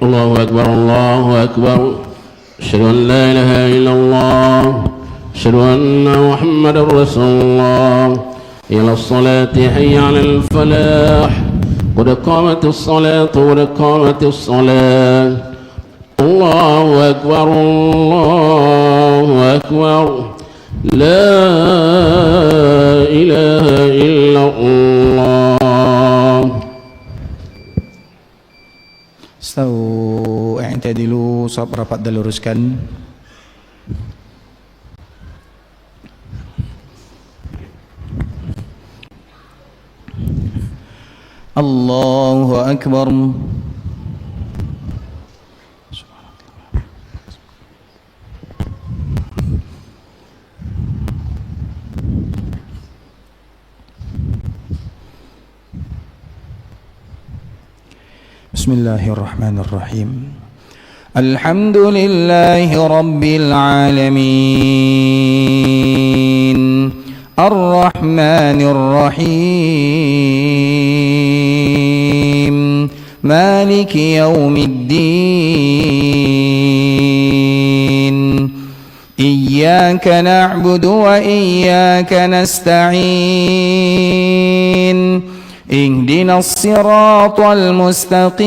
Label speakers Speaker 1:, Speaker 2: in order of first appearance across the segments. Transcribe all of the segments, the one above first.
Speaker 1: الله أكبر الله أكبر أشهد أن لا إله إلا الله أشهد أن محمدا رسول الله إلى الصلاة حي على الفلاح قد قامت الصلاة قد قامت الصلاة الله أكبر الله أكبر لا إله إلا الله.
Speaker 2: Stawu i'tadilu, shaf rapat diluruskan. Allahu Akbar. Bismillahirrahmanirrahim. Alhamdulillahi rabbil alamin, arrahmanir rahim, maliki yaumiddin. Iyyaka na'budu wa iyyaka nasta'in. اهدنا الصراط المستقيم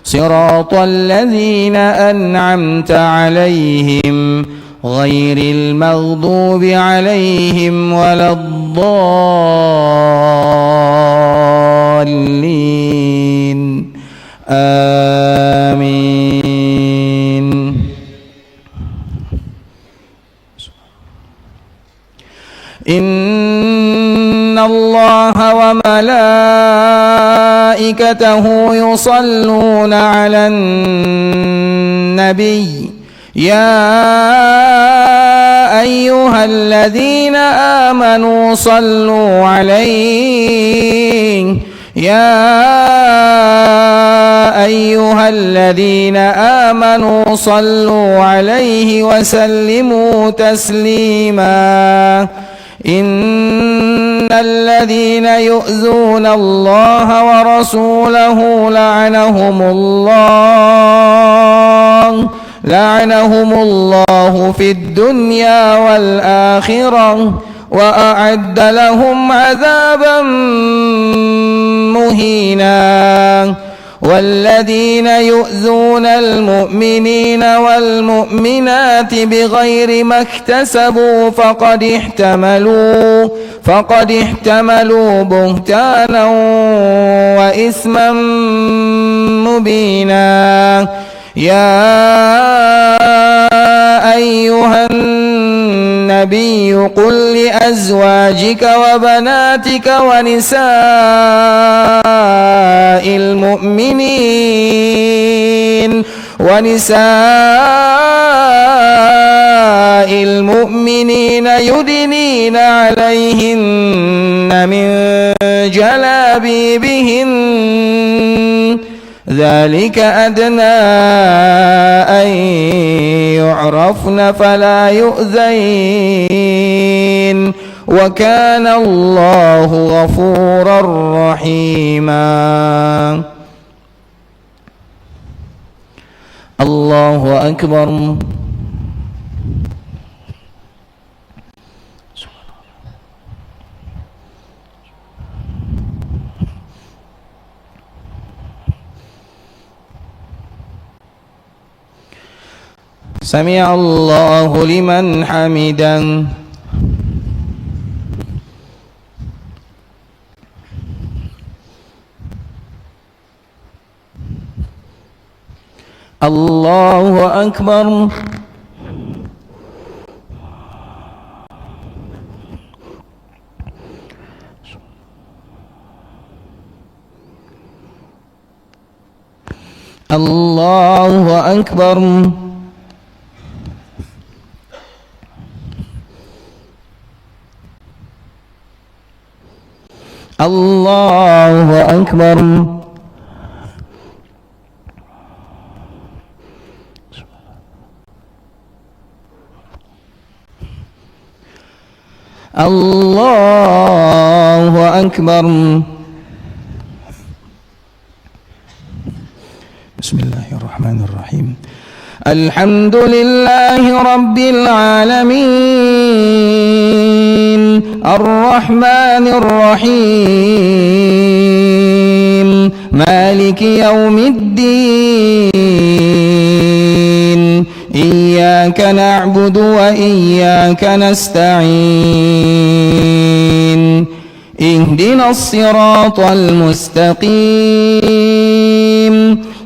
Speaker 2: صراط الذين أنعمت عليهم غير المغضوب عليهم ولا الضالين آمين. إن الله وملائكته يصلون على النبي يا أيها الذين آمنوا صلوا عليه يا أيها الذين آمنوا صلوا عليه وسلموا تسليما. إن الذين يؤذون الله ورسوله لعنهم الله في الدنيا والآخرة وأعد لهم عذابا مهينا. والذين يؤذون المؤمنين والمؤمنات بغير ما اكتسبوا فقد احتملوا بهتانا وإثما مبينا. يا أيها النبي قل لأزواجك وبناتك ونساء المؤمنين يدنين عليهن من جلابيبهن ذلك أدنى أن يعرفن فلا يؤذين وكان الله غفورا رحيما. الله أكبر. سمع الله لمن حمده. الله أكبر. الله أكبر. الله أكبر. الله أكبر. بسم الله الرحمن الرحيم الحمد لله رب العالمين الرحمن الرحيم مالك يوم الدين إياك نعبد وإياك نستعين اهدنا الصراط المستقيم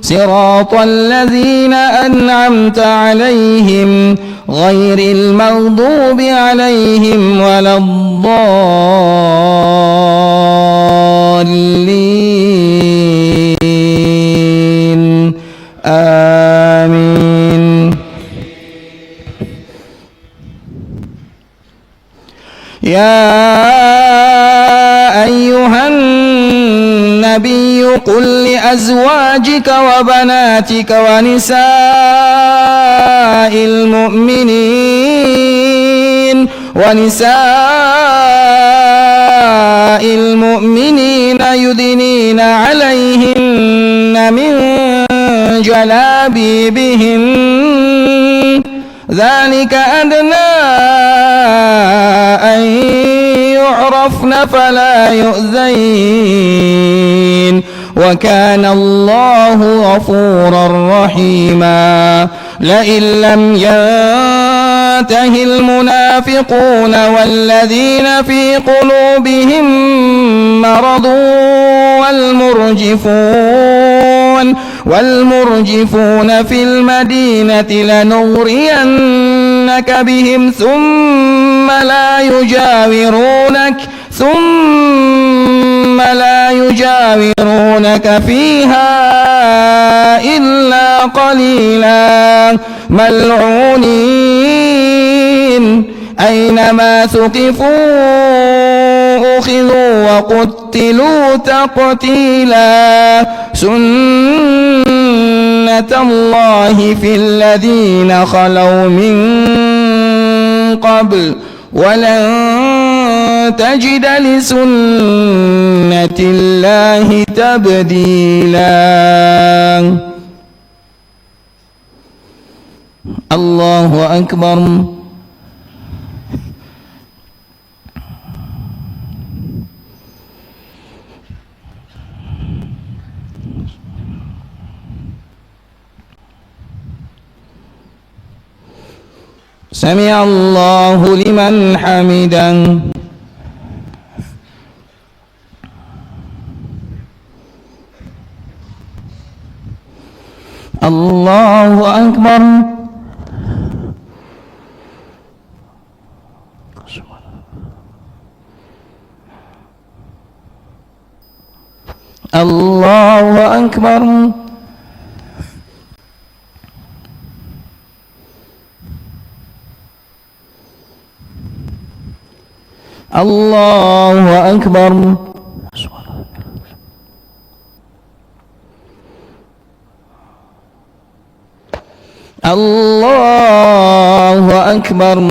Speaker 2: صراط الذين أنعمت عليهم غير المغضوب عليهم ولا الضالين آمين. يا أيها النبي قل لأزواجك وبناتك ونساء المؤمنين يدنين عليهن من جلابيبهن ذلك أدنى أن يعرفن فلا يؤذين وكان الله غفورا رحيما. لئن لم ينته المنافقون والذين في قلوبهم مرض والمرجفون في المدينة لنغرينك بهم ثم لا يجاورونك فيها إلا قليلا ملعونين أينما ثقفوا أخذوا وقتلوا تقتيلا سنة الله في الذين خلوا من قبل ولن تجد لسنة الله تبديلا. الله أكبر. سمع الله لمن حمده. الله أكبر. الله أكبر. الله أكبر. الله أكبر.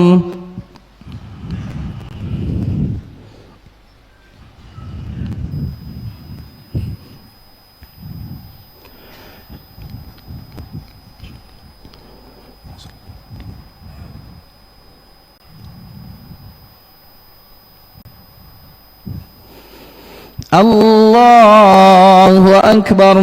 Speaker 2: الله أكبر.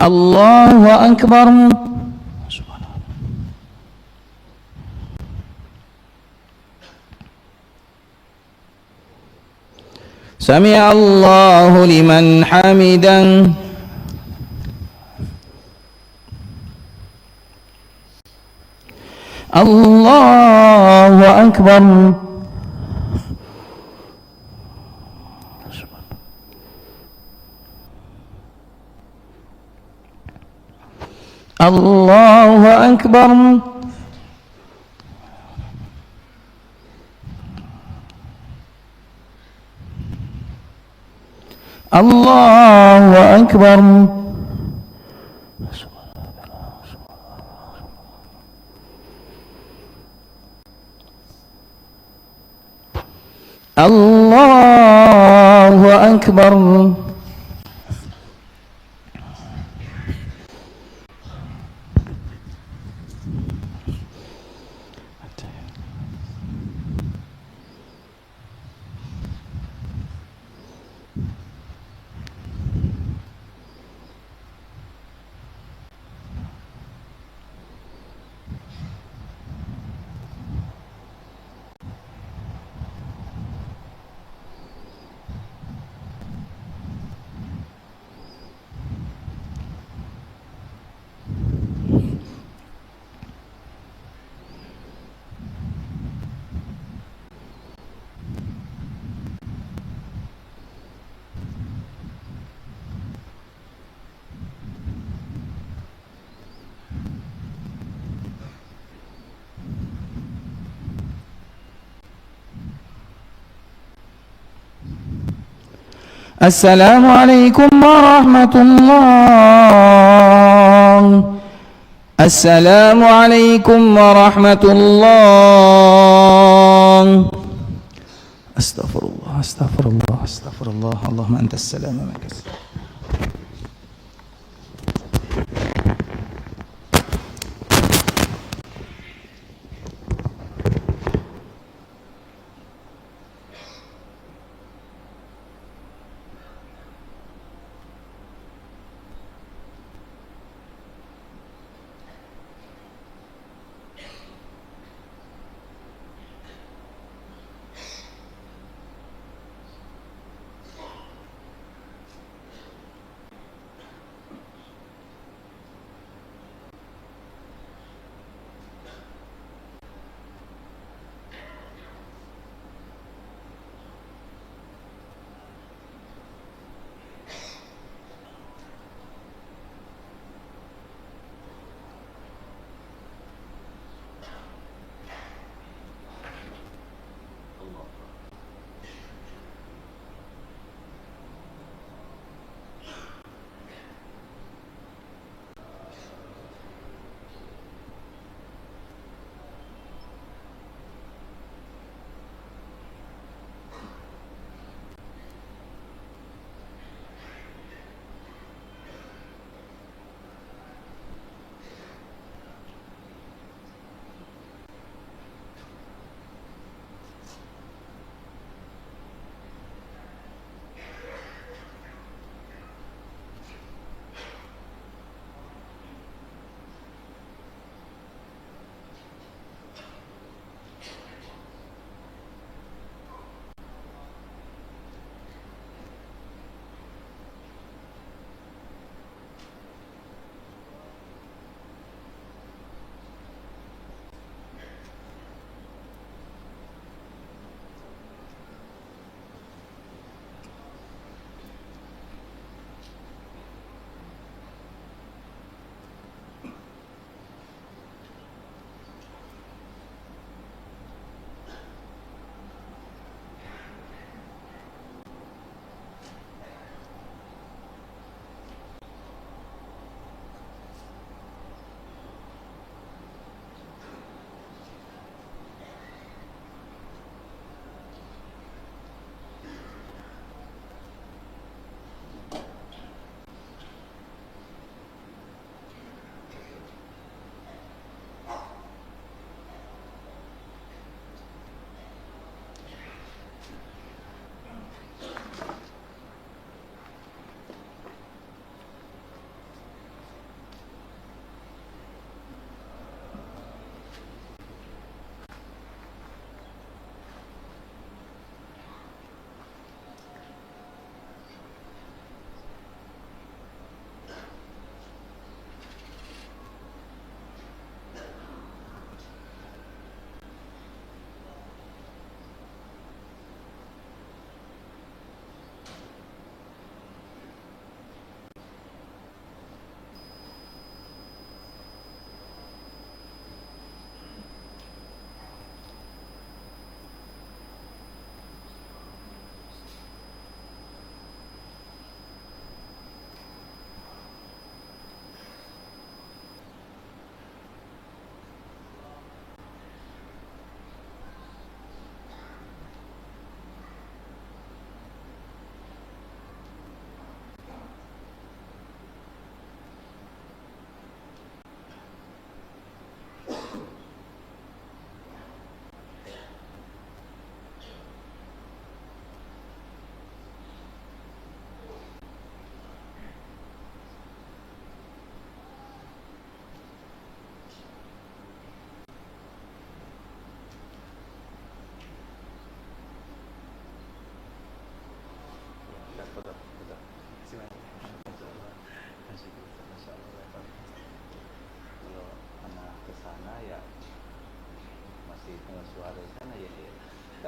Speaker 2: الله أكبر. سمع الله لمن حمده. الله أكبر الله أكبر الله أكبر الله أكبر السلام عليكم ورحمة الله السلام عليكم ورحمة الله أستغفر الله أستغفر الله أستغفر الله اللهم أنت السلام ومنك السلام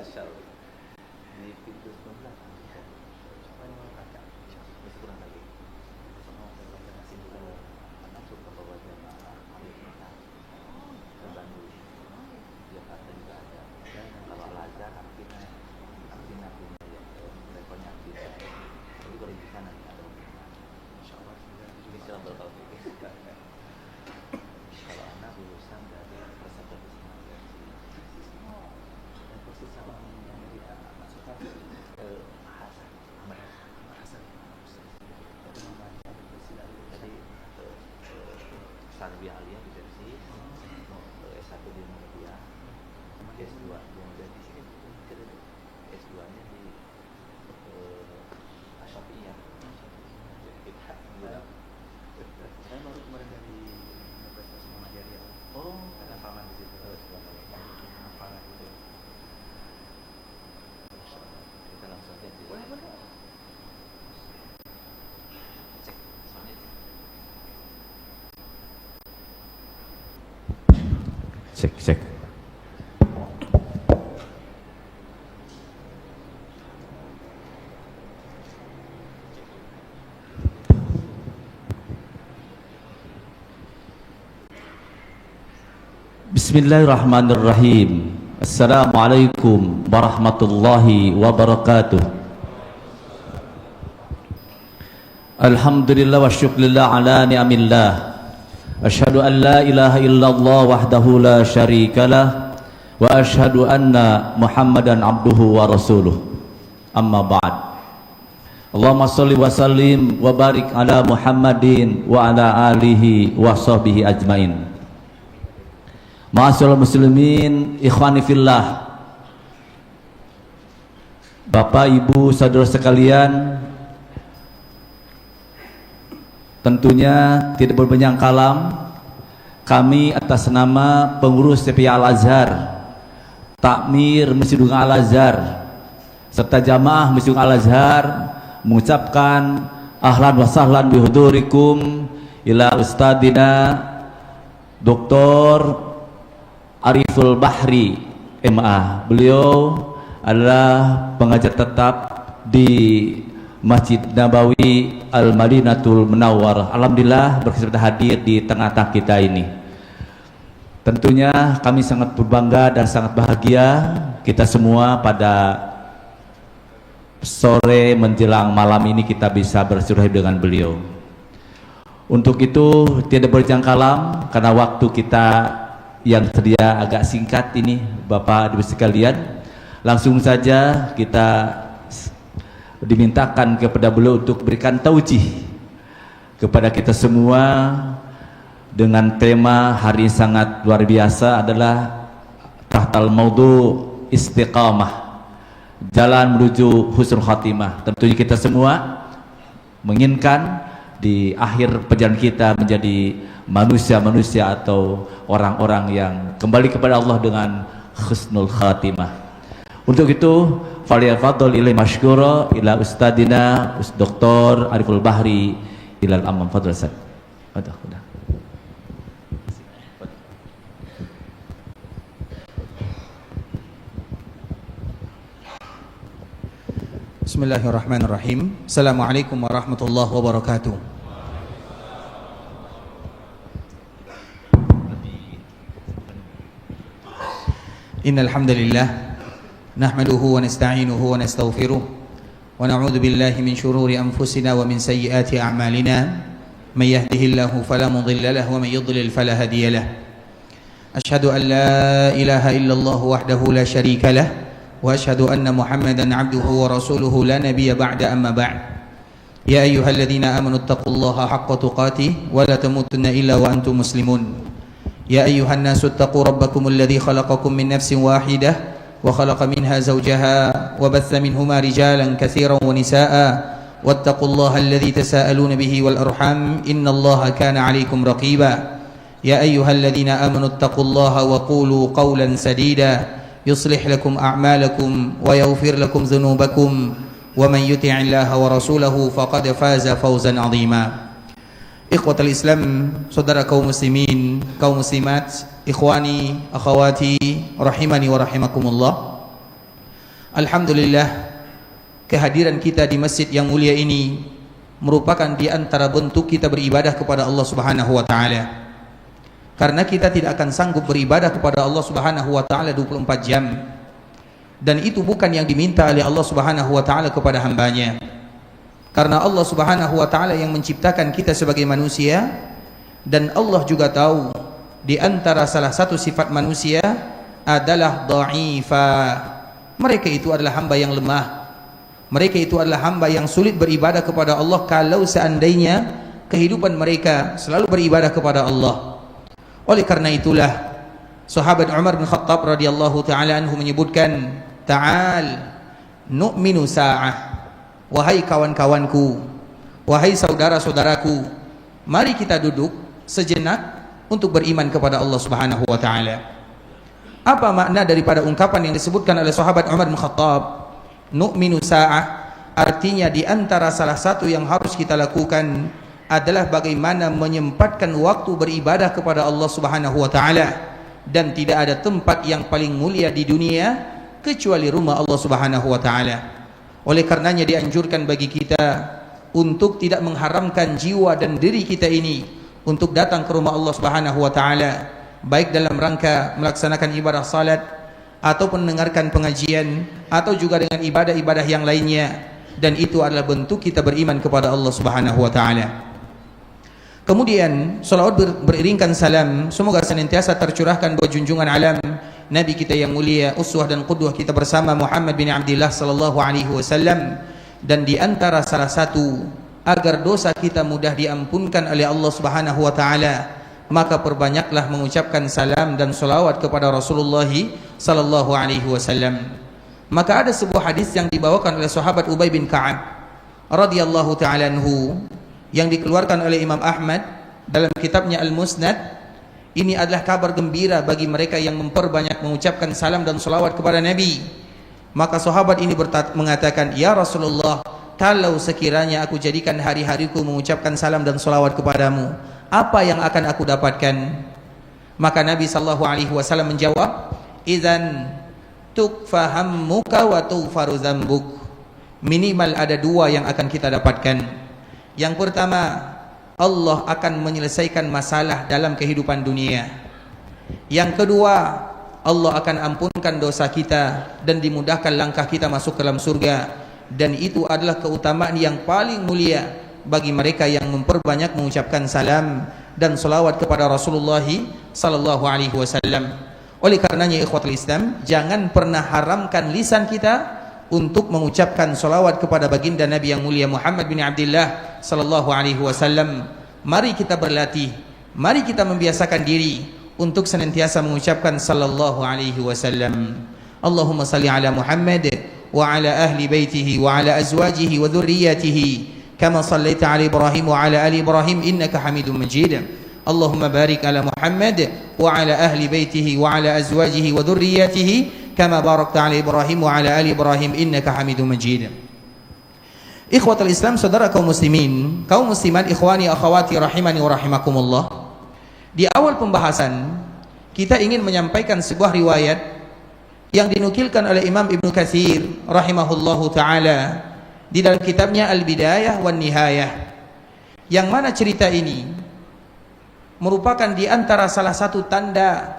Speaker 3: Masya Allah. Di pintu sebelah belakang. Coba ini mau kaca. Masih kurang lagi. Mau ngasih dulu anak suka bawa jamaah Al-Quran ke Bandung. Jakarta juga ada. Kalau Al-Azhar, Akina punya ya. Levelnya Akina. Jadi kalau di sana ada. Insya Allah. Insya Allah berkata. Kalau anak lulusan dari Persatuan Islam dan persis sama yang dia masukkan Hasan Ahmad Hasan itu namanya jadi Sanwi Aliyah di versi S1 di Muhammadiyah, S2 kemudian di sini S2 nya di Asyafi'iyah. Saya baru kemarin dari Universitas Muhammadiyah. Oh, ada paman di situ. Apa itu? Kita langsung aja di cek soalnya.
Speaker 4: Cek. Bismillahirrahmanirrahim. Assalamualaikum warahmatullahi wabarakatuh. Alhamdulillah wa syukurillah ala ni'amillah. Asyhadu an la ilaha illallah wahdahu la syarikalah wa asyhadu anna Muhammadan abduhu wa rasuluh. Amma ba'd. Allahumma shalli wa sallim wa barik ala Muhammadin wa ala alihi wa sahbihi ajmain. Ma'asyiral muslimin, ikhwani fillah, Bapak, Ibu, saudara sekalian, tentunya tidak berpanjang kalam, kami atas nama pengurus TPI Al-Azhar, Takmir Masjid Al-Azhar, serta jamaah Masjid Al-Azhar mengucapkan ahlan wa sahlan bihudurikum ila ustadina Dr. Ariful Bahri MA. Beliau adalah pengajar tetap di Masjid Nabawi Al-Madinatul Munawwarah. Alhamdulillah berkesempatan hadir di tengah-tengah kita ini. Tentunya kami sangat berbangga dan sangat bahagia kita semua pada sore menjelang malam ini kita bisa bersilaturahmi dengan beliau. Untuk itu tidak berpanjang kalam karena waktu kita yang sedia agak singkat ini, Bapak Ibu sekalian, langsung saja kita dimintakan kepada beliau untuk berikan taujih kepada kita semua dengan tema hari sangat luar biasa adalah tahtal maudu istiqamah, jalan menuju husnul khatimah. Tentunya kita semua menginginkan di akhir perjalanan kita menjadi manusia-manusia atau orang-orang yang kembali kepada Allah dengan husnul khatimah. Untuk itu, falyafadhal ilai masykura ila ustadina Dr. Ariful Bahri ilal amam. Fadhal Ustaz. Udah.
Speaker 2: Bismillahirrahmanirrahim. Assalamualaikum warahmatullahi wabarakatuh. Innal hamdalillah nahmaduhu wa nasta'inuhu wa nastaghfiruh wa na'udzu billahi min shururi anfusina wa min sayyiati a'malina may yahdihillahu fala mudilla lahu wa may yudlil fala hadiya lahu. Ashhadu an la ilaha illallah wahdahu la syarika lah wa ashhadu anna Muhammadan 'abduhu wa rasuluhu la nabiyya ba'da amma ba'd. Ya ayyuhalladzina amanu taqullaha haqqa tuqatih wa la tamutunna illa wa antum muslimun. يا أيها الناس اتقوا ربكم الذي خلقكم من نفس واحدة وخلق منها زوجها وبث منهما رجالا كثيرا ونساء واتقوا الله الذي تساءلون به والأرحام إن الله كان عليكم رقيبا يا أيها الذين آمنوا اتقوا الله وقولوا قولا سديدا يصلح لكم أعمالكم ويغفر لكم ذنوبكم ومن يطع الله ورسوله فقد فاز فوزا عظيما. Ikhwatal Islam, saudara kaum muslimin, kaum muslimat, ikhwani, akhawati, rahimani wa rahimakumullah. Alhamdulillah, kehadiran kita di masjid yang mulia ini merupakan di antara bentuk kita beribadah kepada Allah Subhanahu wa taala. Karena kita tidak akan sanggup beribadah kepada Allah Subhanahu wa taala 24 jam. Dan itu bukan yang diminta oleh Allah Subhanahu wa taala kepada hambanya. Karena Allah Subhanahu wa taala yang menciptakan kita sebagai manusia, dan Allah juga tahu di antara salah satu sifat manusia adalah dha'ifa. Mereka itu adalah hamba yang lemah. Mereka itu adalah hamba yang sulit beribadah kepada Allah kalau seandainya kehidupan mereka selalu beribadah kepada Allah. Oleh karena itulah sahabat Umar bin Khattab radhiyallahu taala anhu menyebutkan, "Ta'al nu'minu sa'ah." Wahai kawan-kawanku, wahai saudara-saudaraku, mari kita duduk sejenak untuk beriman kepada Allah Subhanahu wa taala. Apa makna daripada ungkapan yang disebutkan oleh sahabat Umar bin Khattab, nu'minu sa'ah? Artinya di antara salah satu yang harus kita lakukan adalah bagaimana menyempatkan waktu beribadah kepada Allah Subhanahu wa taala, dan tidak ada tempat yang paling mulia di dunia kecuali rumah Allah Subhanahu wa taala. Oleh karenanya dianjurkan bagi kita untuk tidak mengharamkan jiwa dan diri kita ini untuk datang ke rumah Allah Subhanahu wa taala, baik dalam rangka melaksanakan ibadah salat ataupun mendengarkan pengajian atau juga dengan ibadah-ibadah yang lainnya, dan itu adalah bentuk kita beriman kepada Allah Subhanahu wa taala. Kemudian salawat beriringkan salam semoga senantiasa tercurahkan buat junjungan alam Nabi kita yang mulia, uswah dan qudwah kita bersama, Muhammad bin Abdullah sallallahu alaihi wasallam. Dan di antara salah satu agar dosa kita mudah diampunkan oleh Allah Subhanahu wa taala, maka perbanyaklah mengucapkan salam dan salawat kepada Rasulullah sallallahu alaihi wasallam. Maka ada sebuah hadis yang dibawakan oleh sahabat Ubay bin Ka'ab radhiyallahu taala anhu yang dikeluarkan oleh Imam Ahmad dalam kitabnya Al-Musnad. Ini adalah kabar gembira bagi mereka yang memperbanyak mengucapkan salam dan salawat kepada Nabi. Maka sahabat ini mengatakan, "Ya Rasulullah, kalau sekiranya aku jadikan hari-hariku mengucapkan salam dan salawat kepadamu, apa yang akan aku dapatkan?" Maka Nabi sallallahu alaihi wasallam menjawab, "Idzan tukfahammuka wa tughfaru dzambuk." Minimal ada dua yang akan kita dapatkan. Yang pertama, Allah akan menyelesaikan masalah dalam kehidupan dunia. Yang kedua, Allah akan ampunkan dosa kita dan dimudahkan langkah kita masuk ke dalam surga. Dan itu adalah keutamaan yang paling mulia bagi mereka yang memperbanyak mengucapkan salam dan salawat kepada Rasulullah sallallahu alaihi wasallam. Oleh karenanya ikhwatul Islam, jangan pernah haramkan lisan kita untuk mengucapkan salawat kepada baginda Nabi yang mulia Muhammad bin Abdullah sallallahu alaihi wasallam. Mari kita berlatih, mari kita membiasakan diri untuk senantiasa mengucapkan sallallahu alaihi wasallam. Allahumma salli ala Muhammad wa ala ahli baitihi wa ala azwajihi wa dhurriyyatihi kama sallaita ala Ibrahim wa ala ali Ibrahim innaka Hamidum Majid. Allahumma barik ala Muhammad wa ala ahli baitihi wa ala azwajihi wa dhurriyyatihi kama barakta ala Ibrahim wa ala ali Ibrahim innaka Hamidum Majid. Ikhwatul Islam, saudara kaum muslimin, kaum muslimat, ikhwani akhwati rahimani wa rahimakumullah. Di awal pembahasan kita ingin menyampaikan sebuah riwayat yang dinukilkan oleh Imam Ibnu Katsir rahimahullahu taala di dalam kitabnya Al-Bidayah wan Nihayah, yang mana cerita ini merupakan di antara salah satu tanda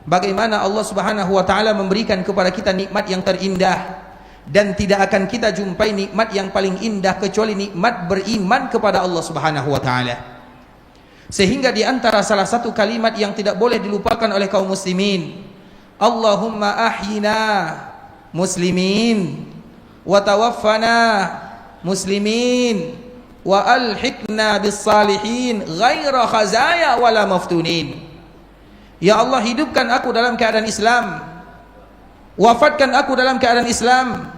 Speaker 2: bagaimana Allah Subhanahu wa taala memberikan kepada kita nikmat yang terindah, dan tidak akan kita jumpai nikmat yang paling indah kecuali nikmat beriman kepada Allah Subhanahu wa taala. Sehingga di antara salah satu kalimat yang tidak boleh dilupakan oleh kaum muslimin, Allahumma ahyina muslimin wa tawaffana muslimin wa alhiqna bis salihin ghaira khazaya wala maftunin. Ya Allah, hidupkan aku dalam keadaan Islam, wafatkan aku dalam keadaan Islam,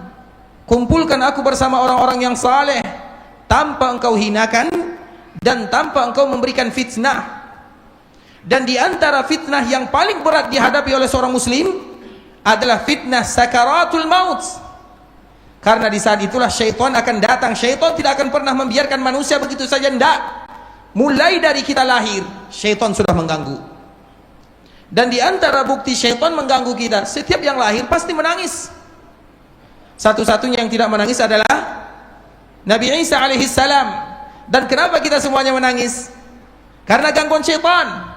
Speaker 2: kumpulkan aku bersama orang-orang yang saleh tanpa engkau hinakan dan tanpa engkau memberikan fitnah. Dan di antara fitnah yang paling berat dihadapi oleh seorang muslim adalah fitnah sakaratul maut. Karena di saat itulah syaitan akan datang. Syaitan tidak akan pernah membiarkan manusia begitu saja, tidak. Mulai dari kita lahir, syaitan sudah mengganggu. Dan di antara bukti syaitan mengganggu kita, setiap yang lahir pasti menangis. Satu-satunya yang tidak menangis adalah Nabi Isa alaihi salam. Dan kenapa kita semuanya menangis? Karena gangguan syaitan.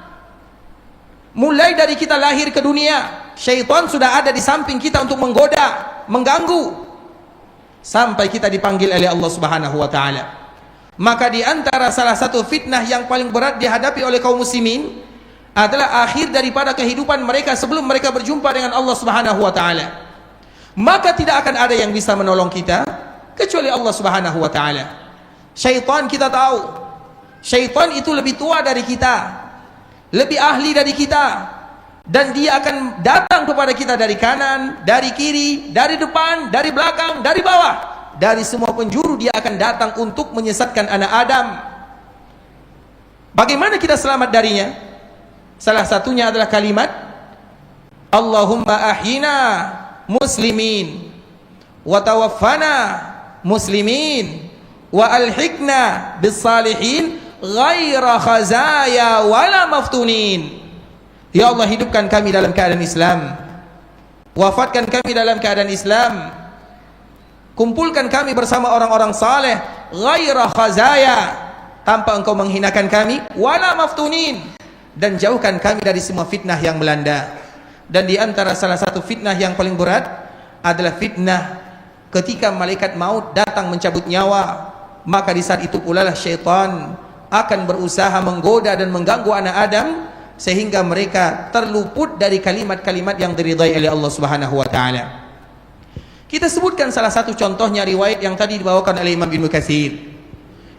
Speaker 2: Mulai dari kita lahir ke dunia, syaitan sudah ada di samping kita untuk menggoda, mengganggu, sampai kita dipanggil oleh Allah Subhanahu wa taala. Maka di antara salah satu fitnah yang paling berat dihadapi oleh kaum muslimin adalah akhir daripada kehidupan mereka sebelum mereka berjumpa dengan Allah Subhanahu wa taala. Maka tidak akan ada yang bisa menolong kita kecuali Allah Subhanahu wa taala. Syaitan kita tahu, syaitan itu lebih tua dari kita, lebih ahli dari kita, dan dia akan datang kepada kita dari kanan, dari kiri, dari depan, dari belakang, dari bawah, dari semua penjuru dia akan datang untuk menyesatkan anak Adam. Bagaimana kita selamat darinya? Salah satunya adalah kalimat Allahumma ahyina muslimin wa tawaffana muslimin wa alhiqna bis salihin ghaira khazaya wala maftunin. Ya Allah, hidupkan kami dalam keadaan Islam, wafatkan kami dalam keadaan Islam, kumpulkan kami bersama orang-orang saleh, ghaira khazaya, tanpa engkau menghinakan kami, wala maftunin, dan jauhkan kami dari semua fitnah yang melanda. Dan di antara salah satu fitnah yang paling berat adalah fitnah ketika malaikat maut datang mencabut nyawa. Maka di saat itu pula lah syaitan akan berusaha menggoda dan mengganggu anak Adam sehingga mereka terluput dari kalimat-kalimat yang diridai oleh Allah Subhanahu wa taala. Kita sebutkan salah satu contohnya riwayat yang tadi dibawakan oleh Imam Ibnu Katsir.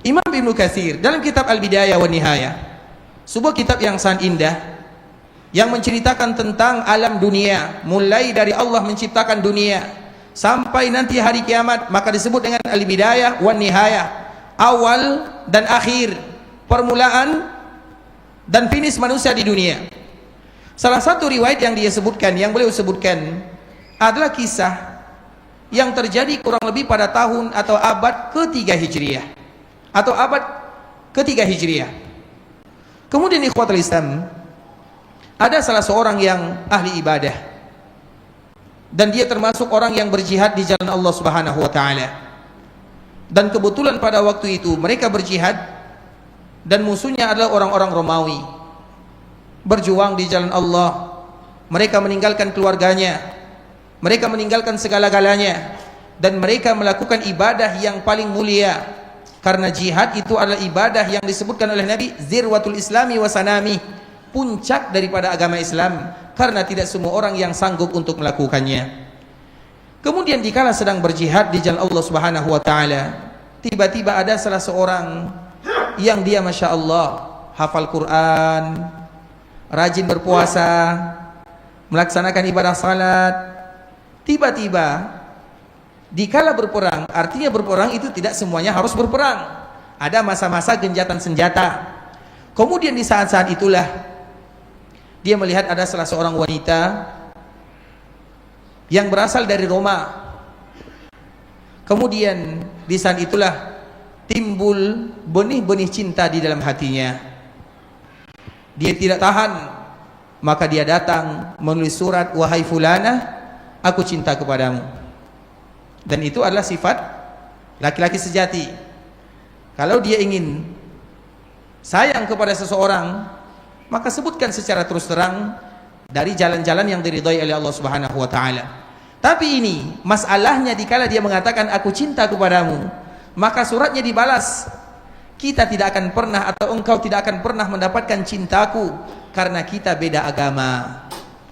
Speaker 2: Imam Ibnu Katsir dalam kitab Al-Bidayah wa Nihayah, sebuah kitab yang sangat indah yang menceritakan tentang alam dunia, mulai dari Allah menciptakan dunia sampai nanti hari kiamat, maka disebut dengan Al-Bidayah wa Nihayah, awal dan akhir, permulaan dan finish manusia di dunia. Salah satu riwayat yang dia sebutkan, yang beliau sebutkan adalah kisah yang terjadi kurang lebih pada tahun atau abad ke-3 Hijriah atau abad ke-3 Hijriah. Kemudian ikhwatul Islam, ada salah seorang yang ahli ibadah dan dia termasuk orang yang berjihad di jalan Allah Subhanahu wa taala. Dan kebetulan pada waktu itu mereka berjihad dan musuhnya adalah orang-orang Romawi. Berjuang di jalan Allah, mereka meninggalkan keluarganya, mereka meninggalkan segala-galanya, dan mereka melakukan ibadah yang paling mulia. Karena jihad itu adalah ibadah yang disebutkan oleh Nabi zirwatul islami wa sanami, puncak daripada agama Islam, karena tidak semua orang yang sanggup untuk melakukannya. Kemudian dikala sedang berjihad di jalan Allah Subhanahu wa taala, tiba-tiba ada salah seorang yang dia Masya Allah hafal Quran, rajin berpuasa, melaksanakan ibadah salat. Tiba-tiba dikala berperang, artinya berperang itu tidak semuanya harus berperang, ada masa-masa genjatan senjata. Kemudian di saat-saat itulah dia melihat ada salah seorang wanita yang berasal dari Roma. Kemudian di saat itulah timbul benih-benih cinta di dalam hatinya. Dia tidak tahan, maka dia datang menulis surat, wahai fulana, aku cinta kepadamu. Dan itu adalah sifat laki-laki sejati. Kalau dia ingin sayang kepada seseorang, maka sebutkan secara terus terang dari jalan-jalan yang diridhai oleh Allah Subhanahu wa taala. Tapi ini masalahnya dikala dia mengatakan aku cinta kepadamu, maka suratnya dibalas, kita tidak akan pernah atau engkau tidak akan pernah mendapatkan cintaku karena kita beda agama.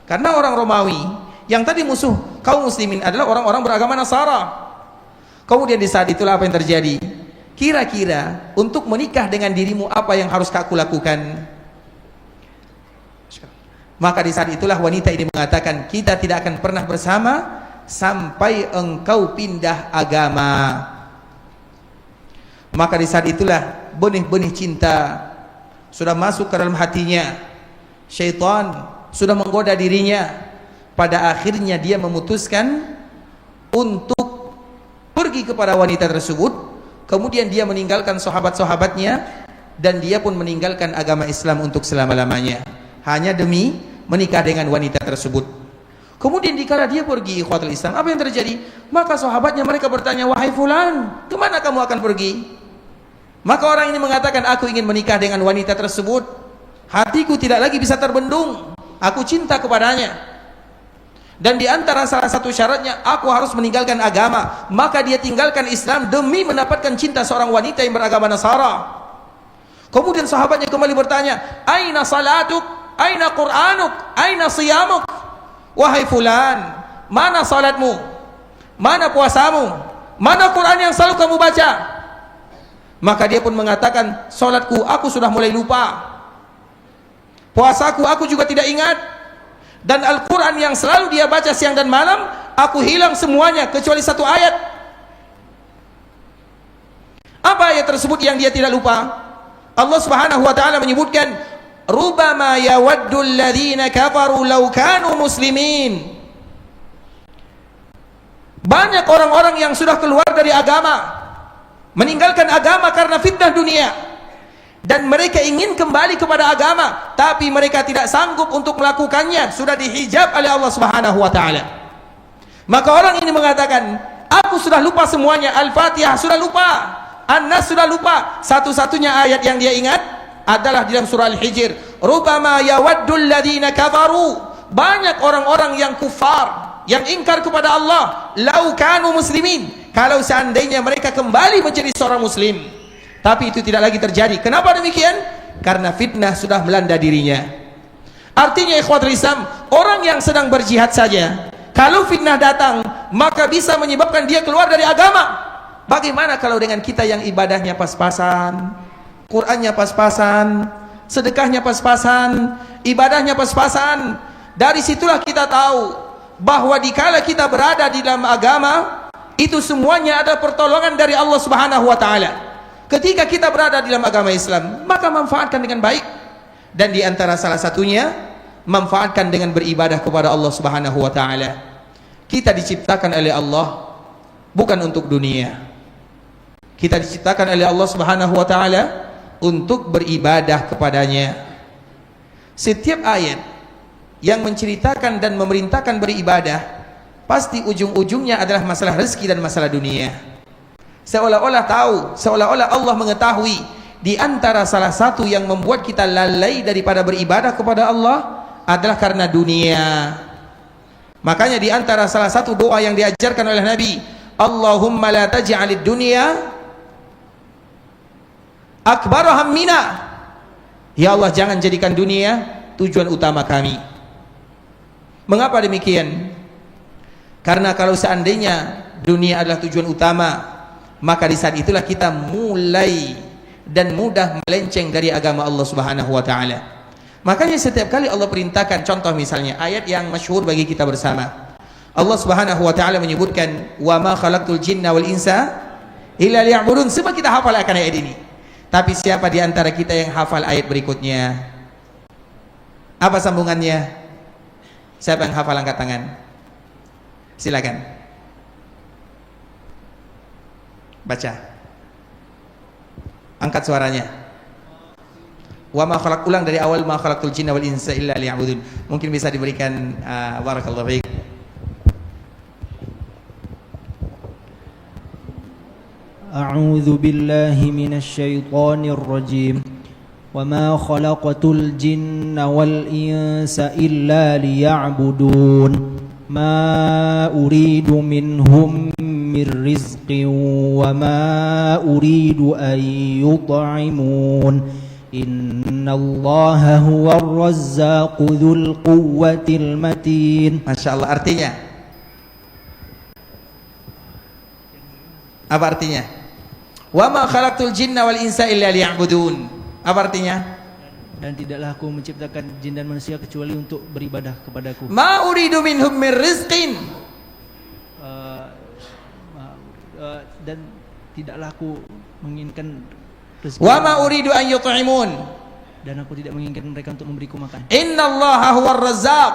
Speaker 2: Karena orang Romawi yang tadi musuh kaum muslimin adalah orang-orang beragama Nasara. Kemudian di saat itulah apa yang terjadi? Kira-kira untuk menikah dengan dirimu apa yang harus aku lakukan? Maka di saat itulah wanita ini mengatakan, kita tidak akan pernah bersama sampai engkau pindah agama. Maka di saat itulah benih-benih cinta sudah masuk ke dalam hatinya. Syaitan sudah menggoda dirinya. Pada akhirnya dia memutuskan untuk pergi kepada wanita tersebut. Kemudian dia meninggalkan sahabat-sahabatnya dan dia pun meninggalkan agama Islam untuk selama-lamanya, hanya demi menikah dengan wanita tersebut. Kemudian dikala dia pergi ikhwatul Islam, apa yang terjadi? Maka sahabatnya mereka bertanya, wahai fulan, kemana kamu akan pergi? Maka orang ini mengatakan, aku ingin menikah dengan wanita tersebut. Hatiku tidak lagi bisa terbendung. Aku cinta kepadanya. Dan di antara salah satu syaratnya, aku harus meninggalkan agama. Maka dia tinggalkan Islam demi mendapatkan cinta seorang wanita yang beragama Nasara. Kemudian sahabatnya kembali bertanya, aina salatuk, aina Qur'anuk, aina siyamuk? Wahai fulan, mana salatmu? Mana puasamu? Mana Quran yang selalu kamu baca? Maka dia pun mengatakan, salatku aku sudah mulai lupa. Puasaku aku juga tidak ingat. Dan Al-Quran yang selalu dia baca siang dan malam, aku hilang semuanya kecuali satu ayat. Apa ayat tersebut yang dia tidak lupa? Allah Subhanahu wa taala menyebutkan, rubama yawaddu alladhina kafaru law kanu muslimin. Banyak orang-orang yang sudah keluar dari agama, meninggalkan agama karena fitnah dunia, dan mereka ingin kembali kepada agama, tapi mereka tidak sanggup untuk melakukannya, sudah dihijab oleh Allah Subhanahu wa taala. Maka orang ini mengatakan, aku sudah lupa semuanya, Al-Fatihah sudah lupa, An-Nas sudah lupa. Satu-satunya ayat yang dia ingat adalah di dalam surah Al-Hijr, rubama yawaddul ladzina kafaru. Banyak orang-orang yang kufar, yang ingkar kepada Allah, lau kanu muslimin, kalau seandainya mereka kembali menjadi seorang muslim. Tapi itu tidak lagi terjadi. Kenapa demikian? Karena fitnah sudah melanda dirinya. Artinya ikhwatul Islam, orang yang sedang berjihad saja, kalau fitnah datang, maka bisa menyebabkan dia keluar dari agama. Bagaimana kalau dengan kita yang ibadahnya pas-pasan, Qur'annya pas-pasan, sedekahnya pas-pasan, ibadahnya pas-pasan? Dari situlah kita tahu bahwa dikala kita berada di dalam agama, itu semuanya ada pertolongan dari Allah Subhanahu wa taala. Ketika kita berada di dalam agama Islam, maka manfaatkan dengan baik. Dan di antara salah satunya, manfaatkan dengan beribadah kepada Allah Subhanahu wa taala. Kita diciptakan oleh Allah bukan untuk dunia. Kita diciptakan oleh Allah Subhanahu wa taala untuk beribadah kepadanya. Setiap ayat yang menceritakan dan memerintahkan beribadah, pasti ujung-ujungnya adalah masalah rezeki dan masalah dunia. Seolah-olah tahu, seolah-olah Allah mengetahui, di antara salah satu yang membuat kita lalai daripada beribadah kepada Allah adalah karena dunia. Makanya di antara salah satu doa yang diajarkan oleh Nabi, Allahumma la taj'alid dunya akbar hammina. Ya Allah, jangan jadikan dunia tujuan utama kami. Mengapa demikian? Karena kalau seandainya dunia adalah tujuan utama, maka di saat itulah kita mulai dan mudah melenceng dari agama Allah Subhanahu wa taala. Makanya setiap kali Allah perintahkan, contoh misalnya ayat yang masyhur bagi kita bersama, Allah Subhanahu wa taala menyebutkan, wa ma khalaqtul jinna wal insa illa liya'budun. Semua kita hafal akan ayat ini. Tapi siapa di antara kita yang hafal ayat berikutnya? Apa sambungannya? Siapa yang hafal, angkat tangan. Silakan. Baca. Angkat suaranya. Wa ma khalaq, ulang dari awal, ma khalaqtul jinna wal insa illa liya'budun. Mungkin bisa diberikan barakallahu fiik.
Speaker 5: أعوذ بالله من الشيطان الرجيم وما خلقت الجن والإنس إلا ليعبدون ما أريد منهم من رزق وما أريد أن يطعمون إن الله هو الرزاق ذو القوة المتين.
Speaker 2: Masya Allah. Artinya apa artinya? Wa ma khalaqtul jinna wal insa illa liya'budun. Apa artinya?
Speaker 5: Dan tidaklah aku menciptakan jin dan manusia kecuali untuk beribadah kepadaku.
Speaker 2: Ma uridu minhum min rizqin.
Speaker 5: Dan tidaklah aku menginginkan rezeki.
Speaker 2: Wa ma uridu an yut'imun.
Speaker 5: Dan aku tidak menginginkan mereka untuk memberiku makan.
Speaker 2: Innallaha huwar razzaq.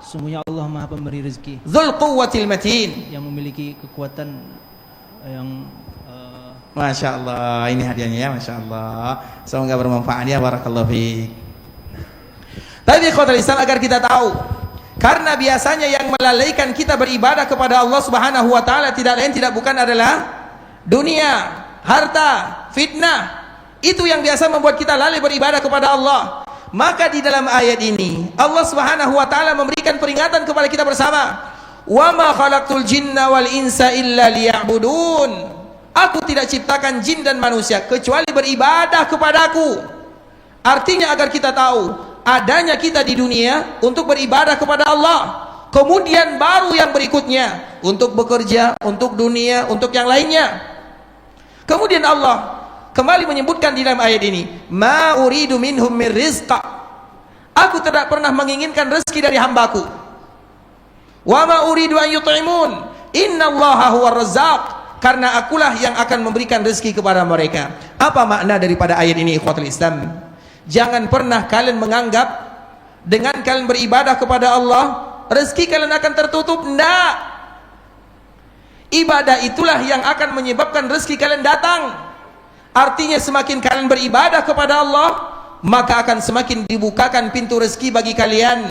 Speaker 5: Sungguhnya Allah Maha Pemberi rezeki,
Speaker 2: Dzul quwwatil matin.
Speaker 5: yang memiliki kekuatan yang
Speaker 2: Masya Allah, ini hadiahnya ya, Masya Allah. Semoga bermanfaat ya, barakallahu fiik. Tapi ikhwatul Islam, agar kita tahu, Karena biasanya yang melalaikan kita beribadah kepada Allah Subhanahu wa taala tidak lain tidak bukan adalah dunia, harta, fitnah. Itu yang biasa membuat kita lalai beribadah kepada Allah. Maka di dalam ayat ini Allah Subhanahu wa taala memberikan peringatan kepada kita bersama. Wa ma khalaqtul jinna wal insa illa liya'budun. Aku tidak ciptakan jin dan manusia kecuali beribadah kepadaku. Artinya agar kita tahu adanya kita di dunia untuk beribadah kepada Allah. Kemudian baru yang berikutnya untuk bekerja, untuk dunia, untuk yang lainnya. Kemudian Allah kembali menyebutkan di dalam ayat ini, ma uridu minhum min rizqa. Aku tidak pernah menginginkan rezeki dari hambaku. Wa ma uridu an yut'imun. Innallaha huwar razzaq. Karena akulah yang akan memberikan rezeki kepada mereka. Apa makna daripada ayat ini, ikhwatul Islam? Jangan pernah kalian menganggap dengan kalian beribadah kepada Allah, rezeki kalian akan tertutup. Tidak. Ibadah itulah yang akan menyebabkan rezeki kalian datang. Artinya semakin kalian beribadah kepada Allah, maka akan semakin dibukakan pintu rezeki bagi kalian.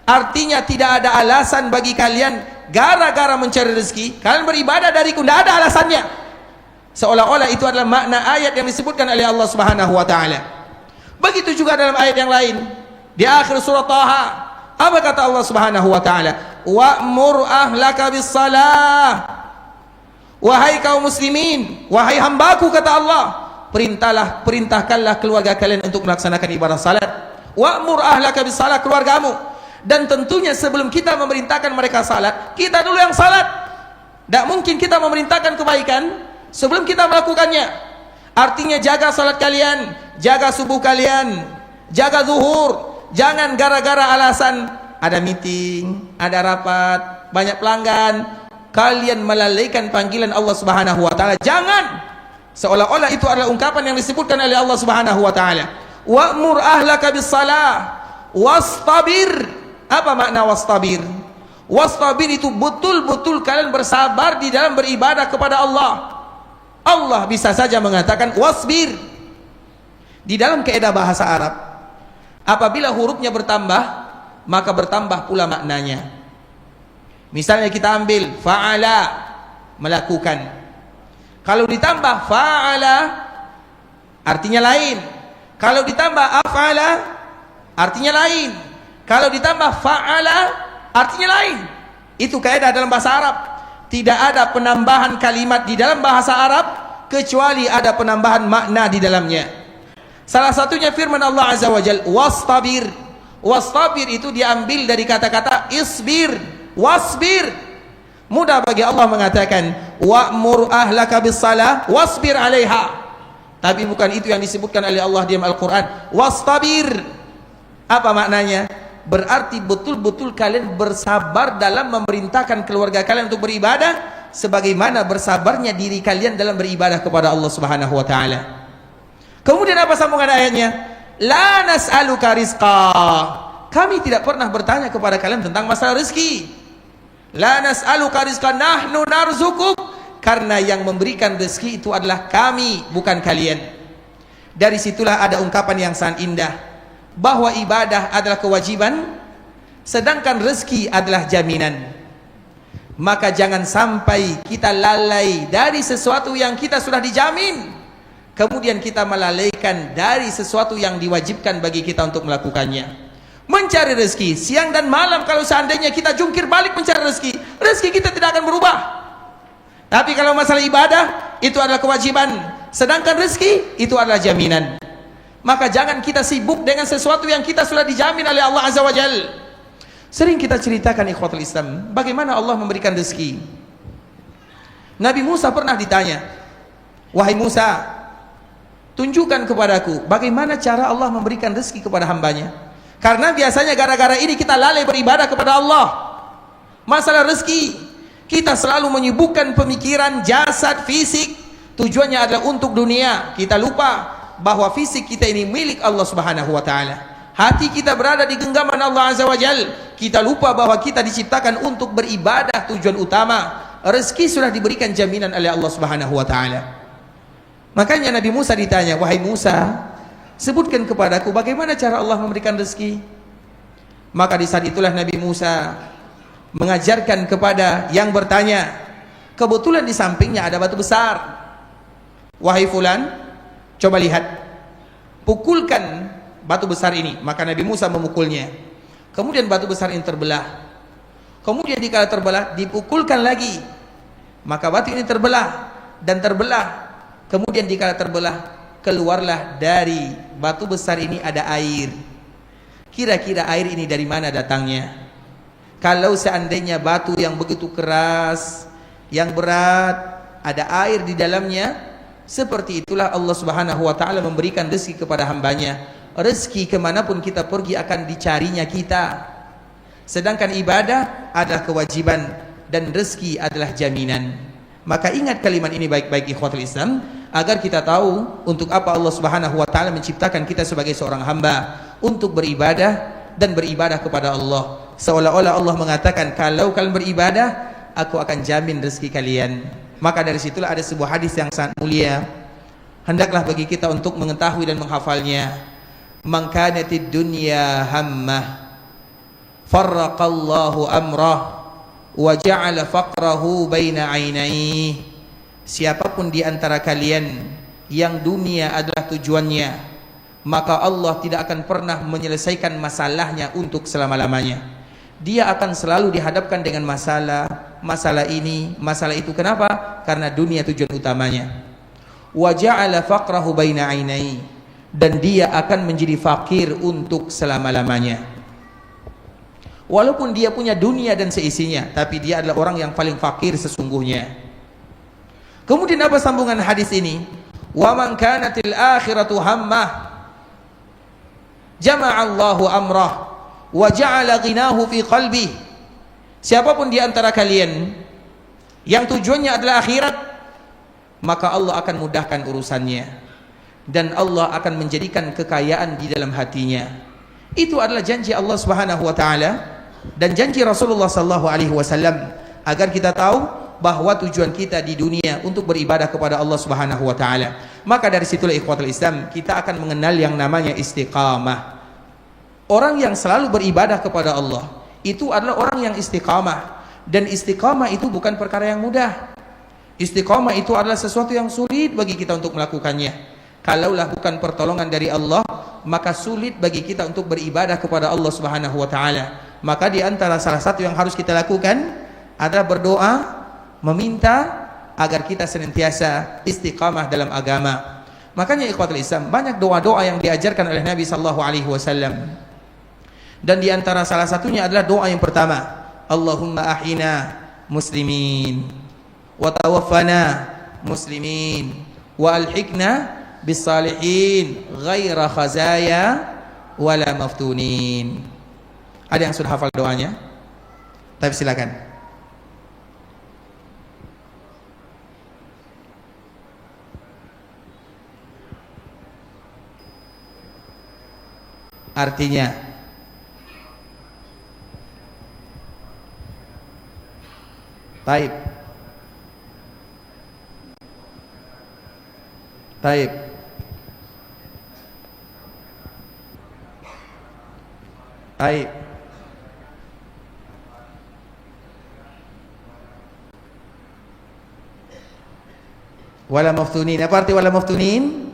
Speaker 2: Artinya tidak ada alasan bagi kalian gara-gara mencari rezeki kalian beribadah dariku. Tidak ada alasannya. Seolah-olah itu adalah makna ayat yang disebutkan oleh Allah Subhanahu wa taala. Begitu juga dalam ayat yang lain di akhir surah Taha. Apa kata Allah Subhanahu wa taala? Wa'mur ahlaka bis-shalah. Wahai kaum muslimin, wahai hambaku, kata Allah, perintahkanlah keluarga kalian untuk melaksanakan ibadah salat. Wa'mur ahlaka bis-shalah, keluargamu. Dan tentunya sebelum kita memerintahkan mereka salat, kita dulu yang salat. Tidak mungkin kita memerintahkan kebaikan sebelum kita melakukannya. Artinya jaga salat kalian, jaga subuh kalian, jaga zuhur. Jangan gara-gara alasan ada meeting, ada rapat, banyak pelanggan, kalian melalaikan panggilan Allah Subhanahu wa taala. Jangan. Seolah-olah itu adalah ungkapan yang disebutkan oleh Allah Subhanahu wa taala. Wa'mur ahlaka bis-shalah wastabir. Apa makna wastabir? Wastabir itu betul-betul kalian bersabar di dalam beribadah kepada Allah. Allah bisa saja mengatakan wasbir. Di dalam kaidah bahasa Arab, apabila hurufnya bertambah, maka bertambah pula maknanya. Misalnya kita ambil fa'ala, melakukan. Kalau ditambah fa'ala, artinya lain. Kalau ditambah af'ala, artinya lain. Kalau ditambah fa'ala, artinya lain. Itu kaidah dalam bahasa Arab. Tidak ada penambahan kalimat di dalam bahasa Arab kecuali ada penambahan makna di dalamnya. Salah satunya firman Allah Azza wa Jalla, wastabir. Wastabir itu diambil dari kata-kata isbir, wasbir. Mudah bagi Allah mengatakan wa'mur ahlaka bis-shalah wasbir 'alaiha. Tapi bukan itu yang disebutkan oleh Allah di Al-Qur'an. Wastabir. Apa maknanya? Berarti betul-betul kalian bersabar dalam memerintahkan keluarga kalian untuk beribadah sebagaimana bersabarnya diri kalian dalam beribadah kepada Allah Subhanahu wa taala. Kemudian apa sambungan ayatnya? La nas'aluka rizqa. Kami tidak pernah bertanya kepada kalian tentang masalah rezeki. La nas'aluka rizqa nahnu narzukuk. Karena yang memberikan rezeki itu adalah kami, bukan kalian. Dari situlah ada ungkapan yang sangat indah, bahwa ibadah adalah kewajiban, sedangkan rezeki adalah jaminan. Maka jangan sampai kita lalai dari sesuatu yang kita sudah dijamin, kemudian kita melalaikan dari sesuatu yang diwajibkan bagi kita untuk melakukannya. Mencari rezeki siang dan malam, kalau seandainya kita jungkir balik mencari rezeki, rezeki kita tidak akan berubah. Tapi kalau masalah ibadah, itu adalah kewajiban, sedangkan rezeki itu adalah jaminan. Maka jangan kita sibuk dengan sesuatu yang kita sudah dijamin oleh Allah Azza wa Jalla. Sering kita ceritakan ikhwatul Islam, bagaimana Allah memberikan rezeki. Nabi Musa pernah ditanya, wahai Musa, tunjukkan kepadaku bagaimana cara Allah memberikan rezeki kepada hambanya. Karena biasanya gara-gara ini kita lalai beribadah kepada Allah. Masalah rezeki, kita selalu menyibukkan pemikiran, jasad, fisik, tujuannya adalah untuk dunia. Kita lupa bahwa fisik kita ini milik Allah Subhanahu wa taala. Hati kita berada di genggaman Allah Azza wa Jalla. Kita lupa bahwa kita diciptakan untuk beribadah, tujuan utama. Rezeki sudah diberikan jaminan oleh Allah Subhanahu wa taala. Makanya Nabi Musa ditanya, wahai Musa, sebutkan kepadaku bagaimana cara Allah memberikan rezeki. Maka di saat itulah Nabi Musa mengajarkan kepada yang bertanya, kebetulan di sampingnya ada batu besar. Wahai fulan, coba lihat, pukulkan batu besar ini. Maka Nabi Musa memukulnya. Kemudian batu besar ini terbelah. Kemudian dikala terbelah, dipukulkan lagi. Maka batu ini terbelah dan terbelah. Kemudian dikala terbelah, keluarlah dari batu besar ini ada air. Kira-kira air ini dari mana datangnya? Kalau seandainya batu yang begitu keras, yang berat, ada air di dalamnya, seperti itulah Allah Subhanahu wa ta'ala memberikan rezeki kepada hambanya. Rezeki kemanapun kita pergi akan dicarinya kita. Sedangkan ibadah adalah kewajiban dan rezeki adalah jaminan. Maka ingat kalimat ini baik-baik ikhwatul Islam, agar kita tahu untuk apa Allah Subhanahu wa ta'ala menciptakan kita sebagai seorang hamba, untuk beribadah dan beribadah kepada Allah. Seolah-olah Allah mengatakan, kalau kalian beribadah, aku akan jamin rezeki kalian. Maka dari situlah ada sebuah hadis yang sangat mulia, hendaklah bagi kita untuk mengetahui dan menghafalnya. Man kanatid dunya hammah farraqallahu amrah wa ja'ala faqrahu baina ainaihi. Siapapun di antara kalian yang dunia adalah tujuannya, maka Allah tidak akan pernah menyelesaikan masalahnya untuk selama-lamanya. Dia akan selalu dihadapkan dengan masalah ini, masalah itu. Kenapa? Karena dunia tujuan utamanya. Wa ja'ala faqrahu baina ainaihi, dan dia akan menjadi fakir untuk selama-lamanya. Walaupun dia punya dunia dan seisinya, tapi dia adalah orang yang paling fakir sesungguhnya. Kemudian apa sambungan hadis ini? Wa man kanatil akhiratu hammah jama'allahu amrah wa ja'ala ghinahu fi qalbi. Siapapun di antara kalian yang tujuannya adalah akhirat, maka Allah akan mudahkan urusannya dan Allah akan menjadikan kekayaan di dalam hatinya. Itu adalah janji Allah Subhanahu wa taala dan janji Rasulullah sallallahu alaihi wasallam, agar kita tahu bahwa tujuan kita di dunia untuk beribadah kepada Allah Subhanahu wa taala. Maka dari situlah ikhwatul Islam, kita akan mengenal yang namanya istiqamah. Orang yang selalu beribadah kepada Allah itu adalah orang yang istiqamah, dan istiqamah itu bukan perkara yang mudah. Istiqamah itu adalah sesuatu yang sulit bagi kita untuk melakukannya. Kalaulah bukan pertolongan dari Allah, maka sulit bagi kita untuk beribadah kepada Allah Subhanahu wa taala. Maka di antara salah satu yang harus kita lakukan adalah berdoa, meminta agar kita senantiasa istiqamah dalam agama. Makanya ikhwatul Islam, banyak doa-doa yang diajarkan oleh Nabi sallallahu alaihi wasallam. Dan di antara salah satunya adalah doa yang pertama, Allahumma ahyina muslimin wa tawaffana muslimin wa alhiqna bis salihin ghaira khazaya wala maftunin. Ada yang sudah hafal doanya? Tapi silakan. Artinya, taib, taib, taib. Wala maftunin. Apa arti wala maftunin?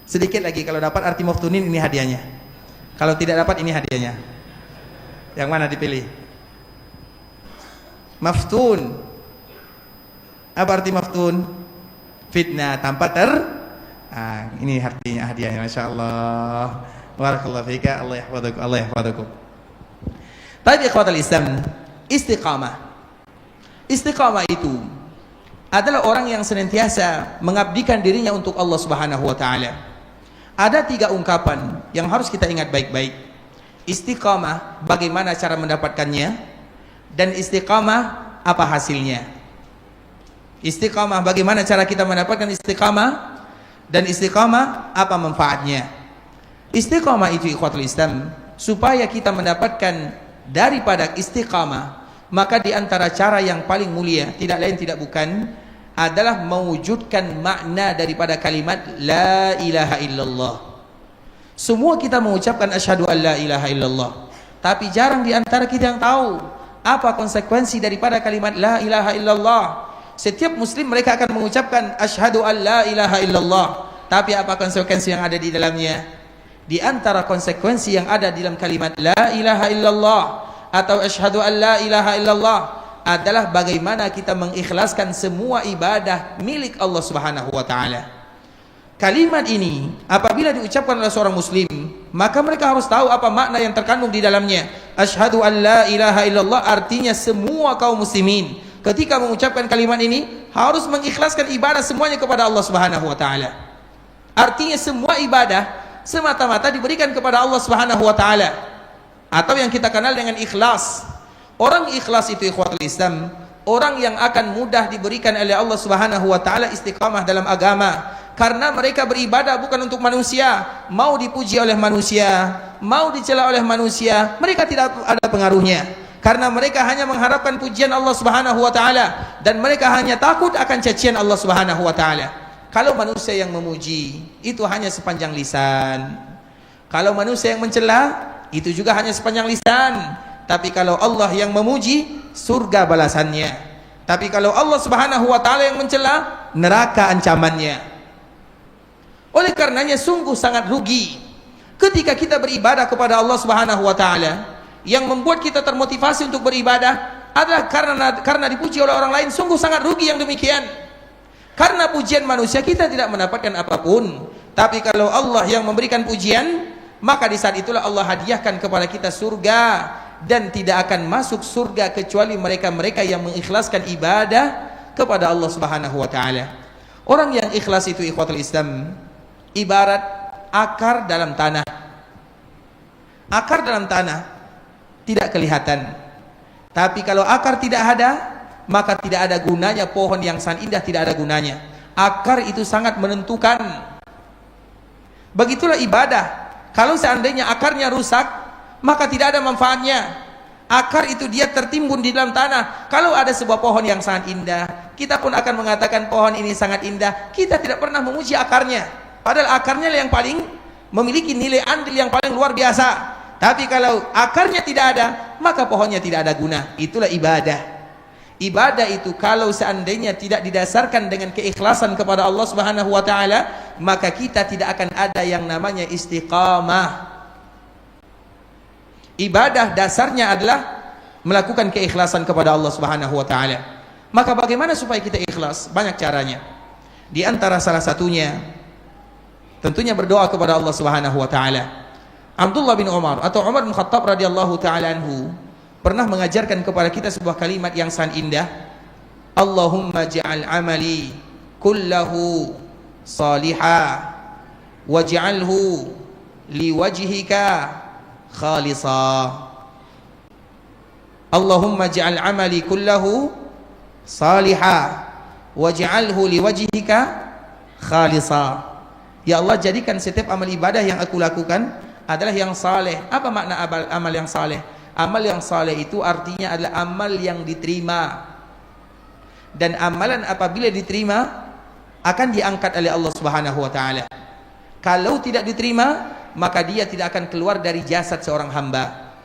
Speaker 2: Sedikit lagi, kalau dapat arti maftunin ini hadiahnya. Kalau tidak dapat ini hadiahnya. Yang mana dipilih? Maftun. Apa arti maftun? Fitnah tanpa ini artinya hadiahnya, Masya Allah. Barakallahu fika, Allah yahfadhukum, Allah yahfadhukum. Tapi ikhwatul Islam, istiqamah. Istiqamah itu adalah orang yang senantiasa mengabdikan dirinya untuk Allah Subhanahu wa taala. Ada 3 ungkapan yang harus kita ingat baik-baik. Istiqamah, bagaimana cara mendapatkannya, dan istiqamah apa hasilnya. Istiqamah, bagaimana cara kita mendapatkan istiqamah, dan istiqamah apa manfaatnya. Istiqamah itu ikhwatul Islam, supaya kita mendapatkan daripada istiqamah, maka di antara cara yang paling mulia, tidak lain tidak bukan, adalah mewujudkan makna daripada kalimat la ilaha illallah. Semua kita mengucapkan asyhadu an la ilaha illallah, tapi jarang di antara kita yang tahu apa konsekuensi daripada kalimat la ilaha illallah. Setiap muslim mereka akan mengucapkan asyhadu an la ilaha illallah, tapi apa konsekuensi yang ada di dalamnya? Di antara konsekuensi yang ada di dalam kalimat la ilaha illallah atau asyhadu an la ilaha illallah adalah bagaimana kita mengikhlaskan semua ibadah milik Allah Subhanahu wa taala. Kalimat ini apabila diucapkan oleh seorang muslim, maka mereka harus tahu apa makna yang terkandung di dalamnya. Asyhadu an la ilaha illallah artinya semua kaum muslimin ketika mengucapkan kalimat ini harus mengikhlaskan ibadah semuanya kepada Allah Subhanahu wa taala. Artinya semua ibadah semata-mata diberikan kepada Allah Subhanahu wa taala, atau yang kita kenal dengan ikhlas. Orang ikhlas itu ikhwatul Islam, orang yang akan mudah diberikan oleh Allah Subhanahu wa taala istiqamah dalam agama. Karena mereka beribadah bukan untuk manusia, mau dipuji oleh manusia, mau dicela oleh manusia, mereka tidak ada pengaruhnya. Karena mereka hanya mengharapkan pujian Allah Subhanahu wa taala dan mereka hanya takut akan cacian Allah Subhanahu wa taala. Kalau manusia yang memuji itu hanya sepanjang lisan. Kalau manusia yang mencela itu juga hanya sepanjang lisan. Tapi kalau Allah yang memuji, surga balasannya. Tapi kalau Allah Subhanahu wa taala yang mencela, neraka ancamannya. Oleh karenanya sungguh sangat rugi ketika kita beribadah kepada Allah Subhanahu wa taala. Yang membuat kita termotivasi untuk beribadah adalah karena dipuji oleh orang lain. Sungguh sangat rugi yang demikian. Karena pujian manusia kita tidak mendapatkan apapun. Tapi kalau Allah yang memberikan pujian, maka di saat itulah Allah hadiahkan kepada kita surga, dan tidak akan masuk surga kecuali mereka-mereka yang mengikhlaskan ibadah kepada Allah Subhanahu wa taala. Orang yang ikhlas itu ikhwatul Islam ibarat akar dalam tanah. Akar dalam tanah tidak kelihatan. Tapi kalau akar tidak ada, maka tidak ada gunanya pohon yang sangat indah, tidak ada gunanya. Akar itu sangat menentukan. Begitulah ibadah. Kalau seandainya akarnya rusak, maka tidak ada manfaatnya. Akar itu dia tertimbun di dalam tanah. Kalau ada sebuah pohon yang sangat indah, kita pun akan mengatakan pohon ini sangat indah. Kita tidak pernah memuji akarnya. Padahal akarnya yang paling memiliki nilai andil yang paling luar biasa. Tapi kalau akarnya tidak ada, maka pohonnya tidak ada guna. Itulah ibadah. Ibadah itu kalau seandainya tidak didasarkan dengan keikhlasan kepada Allah Subhanahu wa taala, maka kita tidak akan ada yang namanya istiqamah. Ibadah dasarnya adalah melakukan keikhlasan kepada Allah Subhanahu wa taala. Maka bagaimana supaya kita ikhlas? Banyak caranya. Di antara salah satunya tentunya berdoa kepada Allah Subhanahu wa taala. Abdullah bin Umar atau Umar bin Khattab radhiyallahu taala anhu pernah mengajarkan kepada kita sebuah kalimat yang sangat indah. Allahumma ja'al amali kullahu salihah waj'alhu liwajhika khalisa. Allahumma ja'al amali kullahu salihah waj'alhu liwajhika khalisa. Ya Allah, jadikan setiap amal ibadah yang aku lakukan adalah yang saleh. Apa makna amal yang saleh? Amal yang saleh itu artinya adalah amal yang diterima. Dan amalan apabila diterima akan diangkat oleh Allah Subhanahu wa taala. Kalau tidak diterima, maka dia tidak akan keluar dari jasad seorang hamba.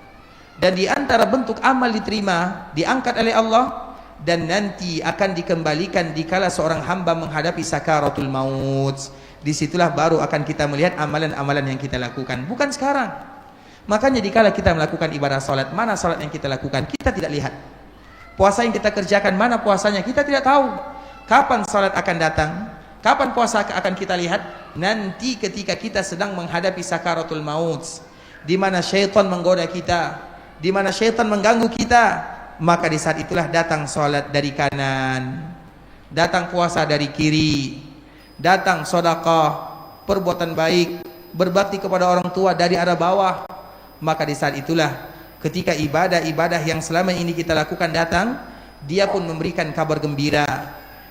Speaker 2: Dan di antara bentuk amal diterima, diangkat oleh Allah, dan nanti akan dikembalikan dikala seorang hamba menghadapi sakaratul maut. Disitulah baru akan kita melihat amalan-amalan yang kita lakukan, bukan sekarang. Makanya dikala kita melakukan ibadah salat, mana salat yang kita lakukan kita tidak lihat. Puasa yang kita kerjakan, mana puasanya kita tidak tahu. Kapan salat akan datang, kapan puasa akan kita lihat? Nanti ketika kita sedang menghadapi sakaratul maut, di mana syaitan menggoda kita, di mana syaitan mengganggu kita, maka di saat itulah datang salat dari kanan, datang puasa dari kiri, datang sedekah, perbuatan baik, berbakti kepada orang tua dari arah bawah. Maka di saat itulah ketika ibadah-ibadah yang selama ini kita lakukan datang, dia pun memberikan kabar gembira.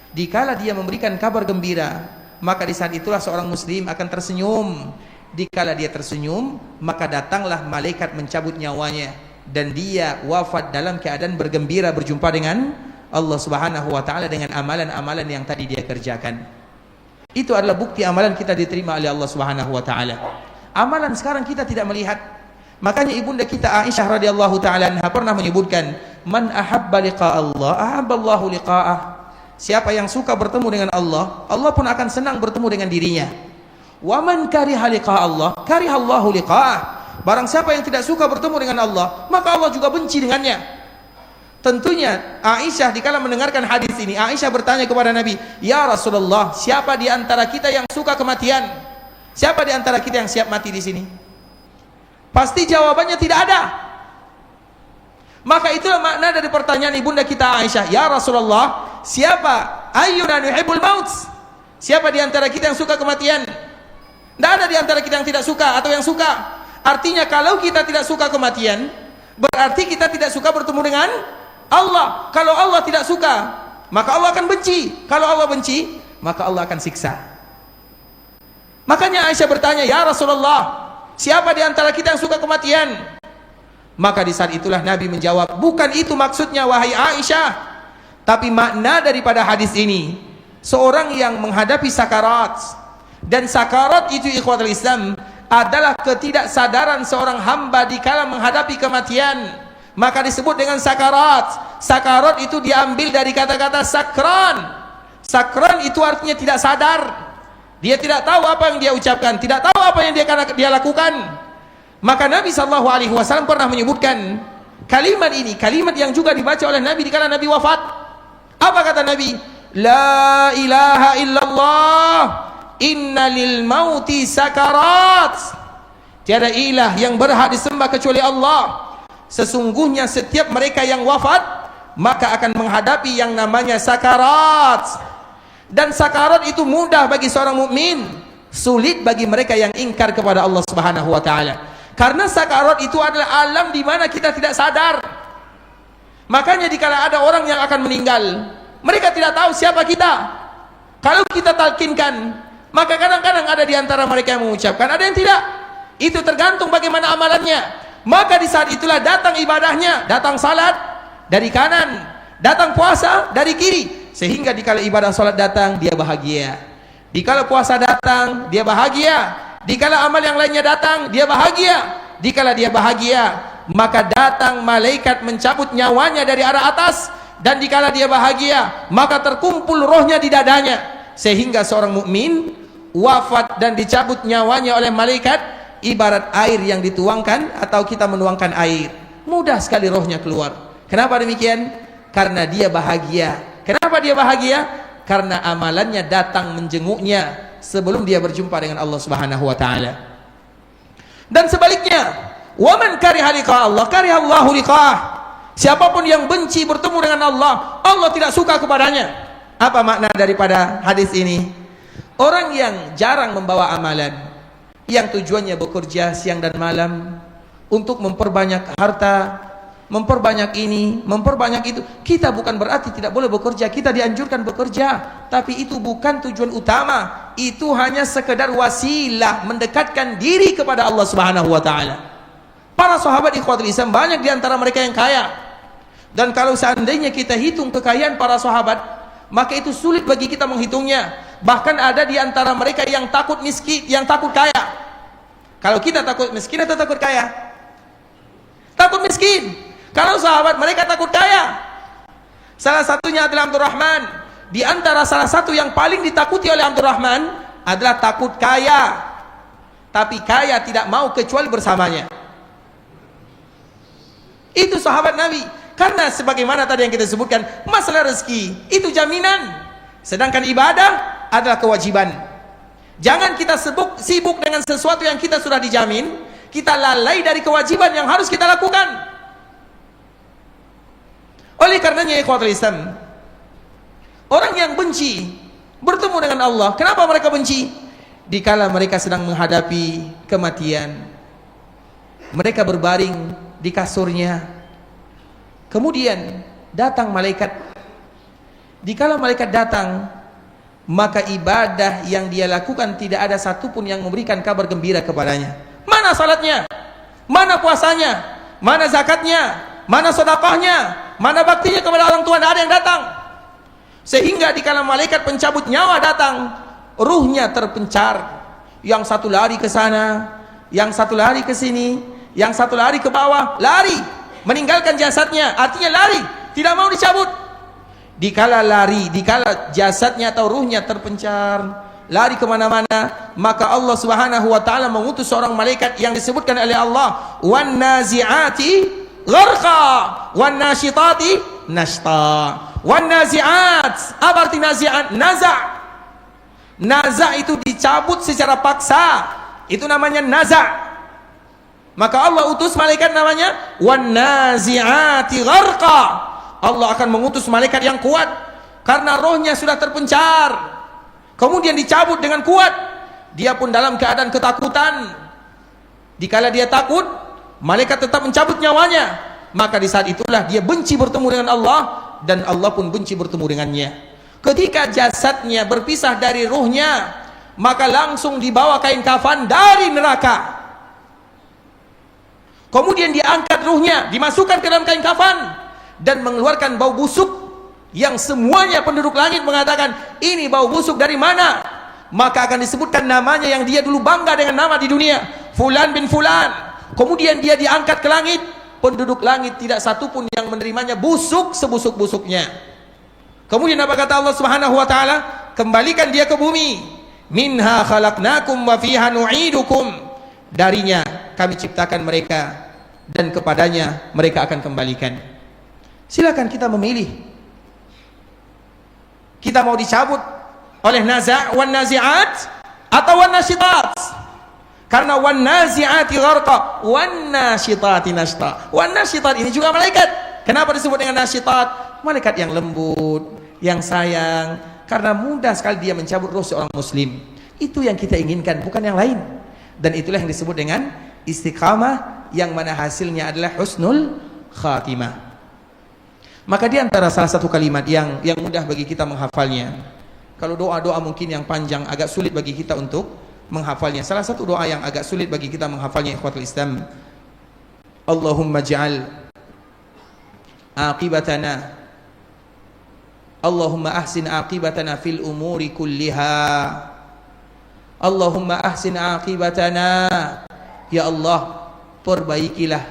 Speaker 2: Dikala dia memberikan kabar gembira, maka di saat itulah seorang muslim akan tersenyum. Dikala dia tersenyum, maka datanglah malaikat mencabut nyawanya dan dia wafat dalam keadaan bergembira berjumpa dengan Allah Subhanahu wa taala dengan amalan-amalan yang tadi dia kerjakan. Itu adalah bukti amalan kita diterima oleh Allah Subhanahu wa taala. Amalan sekarang kita tidak melihat. Makanya ibunda kita Aisyah radhiyallahu taala anha pernah menyebutkan, "Man ahabba liqa Allah, ahabba Allahu liqa'ah." Siapa yang suka bertemu dengan Allah, Allah pun akan senang bertemu dengan dirinya. "Wa man kariha liqa Allah, kariha Allahu liqa'ah." Barang siapa yang tidak suka bertemu dengan Allah, maka Allah juga benci dengannya. Tentunya Aisyah dikala mendengarkan hadis ini, Aisyah bertanya kepada Nabi, "Ya Rasulullah, siapa di antara kita yang suka kematian? Siapa di antara kita yang siap mati di sini?" Pasti jawabannya tidak ada. Maka itulah makna dari pertanyaan ibunda kita Aisyah, "Ya Rasulullah, siapa ayyuna nuhibbul maut?" Siapa di antara kita yang suka kematian? Tidak ada di antara kita yang tidak suka atau yang suka. Artinya kalau kita tidak suka kematian, berarti kita tidak suka bertemu dengan Allah. Kalau Allah tidak suka, maka Allah akan benci. Kalau Allah benci, maka Allah akan siksa. Makanya Aisyah bertanya, "Ya Rasulullah, siapa di antara kita yang suka kematian?" Maka di saat itulah Nabi menjawab, "Bukan itu maksudnya wahai Aisyah. Tapi makna daripada hadis ini, seorang yang menghadapi sakarat, dan sakarat itu ikhwatul Islam adalah ketidaksadaran seorang hamba dikala menghadapi kematian, maka disebut dengan sakarat. Sakarat itu diambil dari kata-kata sakran. Sakran itu artinya tidak sadar. Dia tidak tahu apa yang dia ucapkan, tidak tahu apa yang dia lakukan. Maka Nabi SAW pernah menyebutkan kalimat ini, kalimat yang juga dibaca oleh Nabi dikala Nabi wafat. Apa kata Nabi? "La ilaha illallah, inna lil mauti sakarat." Tiada ilah yang berhak disembah kecuali Allah. Sesungguhnya setiap mereka yang wafat maka akan menghadapi yang namanya sakarat. Dan sakarat itu mudah bagi seorang mukmin, sulit bagi mereka yang ingkar kepada Allah Subhanahu wa taala. Karena sakarat itu adalah alam di mana kita tidak sadar. Makanya dikala ada orang yang akan meninggal, mereka tidak tahu siapa kita. Kalau kita talkinkan, maka kadang-kadang ada di antara mereka yang mengucapkan, ada yang tidak. Itu tergantung bagaimana amalannya. Maka di saat itulah datang ibadahnya, datang salat dari kanan, datang puasa dari kiri. Sehingga dikala ibadah salat datang, dia bahagia. Dikala puasa datang, dia bahagia. Dikala amal yang lainnya datang, dia bahagia. Dikala dia bahagia, maka datang malaikat mencabut nyawanya dari arah atas. Dan dikala dia bahagia, maka terkumpul rohnya di dadanya. Sehingga seorang mukmin wafat dan dicabut nyawanya oleh malaikat ibarat air yang dituangkan atau kita menuangkan air. Mudah sekali rohnya keluar. Kenapa demikian? Karena dia bahagia. Kenapa dia bahagia? Karena amalannya datang menjenguknya sebelum dia berjumpa dengan Allah Subhanahu wa taala. Dan sebaliknya, wa man kariha liqa Allah, kariha Allahu liqa'ah. Siapapun yang benci bertemu dengan Allah, Allah tidak suka kepadanya. Apa makna daripada hadis ini? Orang yang jarang membawa amalan, yang tujuannya bekerja siang dan malam untuk memperbanyak harta, memperbanyak ini, memperbanyak itu. Kita bukan berarti tidak boleh bekerja, kita dianjurkan bekerja, tapi itu bukan tujuan utama. Itu hanya sekedar wasilah mendekatkan diri kepada Allah Subhanahu wa taala. Para sahabat ikhwatul Islam banyak di antara mereka yang kaya. Dan kalau seandainya kita hitung kekayaan para sahabat, maka itu sulit bagi kita menghitungnya. Bahkan ada di antara mereka yang takut miskin, yang takut kaya. Kalau kita takut miskin atau takut kaya? Takut miskin. Kalau sahabat mereka takut kaya. Salah satunya adalah Abdurrahman. Di antara salah satu yang paling ditakuti oleh Abdurrahman adalah takut kaya. Tapi kaya tidak mau kecuali bersamanya. Itu sahabat Nabi. Karena sebagaimana tadi yang kita sebutkan, masalah rezeki itu jaminan, sedangkan ibadah adalah kewajiban. Jangan kita sibuk dengan sesuatu yang kita sudah dijamin, kita lalai dari kewajiban yang harus kita lakukan. Oleh karenanya ikhwatul Islam, orang yang benci bertemu dengan Allah, kenapa mereka benci? Dikala mereka sedang menghadapi kematian, mereka berbaring di kasurnya. Kemudian datang malaikat. Dikala malaikat datang, maka ibadah yang dia lakukan tidak ada satupun yang memberikan kabar gembira kepadanya. Mana salatnya? Mana puasanya? Mana zakatnya? Mana sedekahnya? Mana baktinya kepada orang tua? Tidak ada yang datang. Sehingga dikala malaikat pencabut nyawa datang, ruhnya terpencar. Yang satu lari ke sana,
Speaker 6: yang satu lari ke sini, yang satu lari ke bawah, lari meninggalkan jasadnya, artinya lari, tidak mau dicabut. Dikala lari, dikala jasadnya atau ruhnya terpencar, lari kemana-mana, maka Allah Subhanahu wa ta'ala mengutus seorang malaikat yang disebutkan oleh Allah, wan nazi'ati gharqa wan nasyitati nashta. Wan nazi'at, apa arti nazi'at? Naza' itu dicabut secara paksa, itu namanya naza'. Maka Allah utus malaikat namanya wan nazi'ati gharqa. Allah akan mengutus malaikat yang kuat karena rohnya sudah terpencar, kemudian dicabut dengan kuat. Dia pun dalam keadaan ketakutan. Dikala dia takut, malaikat tetap mencabut nyawanya. Maka di saat itulah dia benci bertemu dengan Allah, dan Allah pun benci bertemu dengannya. Ketika jasadnya berpisah dari ruhnya, maka langsung dibawa kain kafan dari neraka. Kemudian diangkat ruhnya, dimasukkan ke dalam kain kafan, dan mengeluarkan bau busuk yang semuanya penduduk langit mengatakan, ini bau busuk dari mana? Maka akan disebutkan namanya yang dia dulu bangga dengan nama di dunia, Fulan bin Fulan. Kemudian dia diangkat ke langit, penduduk langit tidak satupun yang menerimanya, busuk sebusuk-busuknya. Kemudian apa kata Allah Subhanahu wa ta'ala? Kembalikan dia ke bumi. Minha khalaqnakum wa fiha nu'idukum. Darinya kami ciptakan mereka, dan kepadanya mereka akan kembalikan. Silakan kita memilih. Kita mau dicabut oleh naza' wan nazi'at atau wan nasyitat. Karena wan nazi'ati gharqa wan nasyitati nashta. Wan nasyitat ini juga malaikat. Kenapa disebut dengan nasyitat? Malaikat yang lembut, yang sayang, karena mudah sekali dia mencabut roh seorang muslim. Itu yang kita inginkan, bukan yang lain. Dan itulah yang disebut dengan istiqamah, yang mana hasilnya adalah husnul khatimah. Maka di antara salah satu kalimat yang mudah bagi kita menghafalnya. Kalau doa-doa mungkin yang panjang agak sulit bagi kita untuk menghafalnya. Salah satu doa yang agak sulit bagi kita menghafalnya, ikhwatul Islam, Allahumma ja'al aqibatana, Allahumma ahsin aqibatana fil umuri kulliha. Allahumma ahsin aqibatana, ya Allah, perbaikilah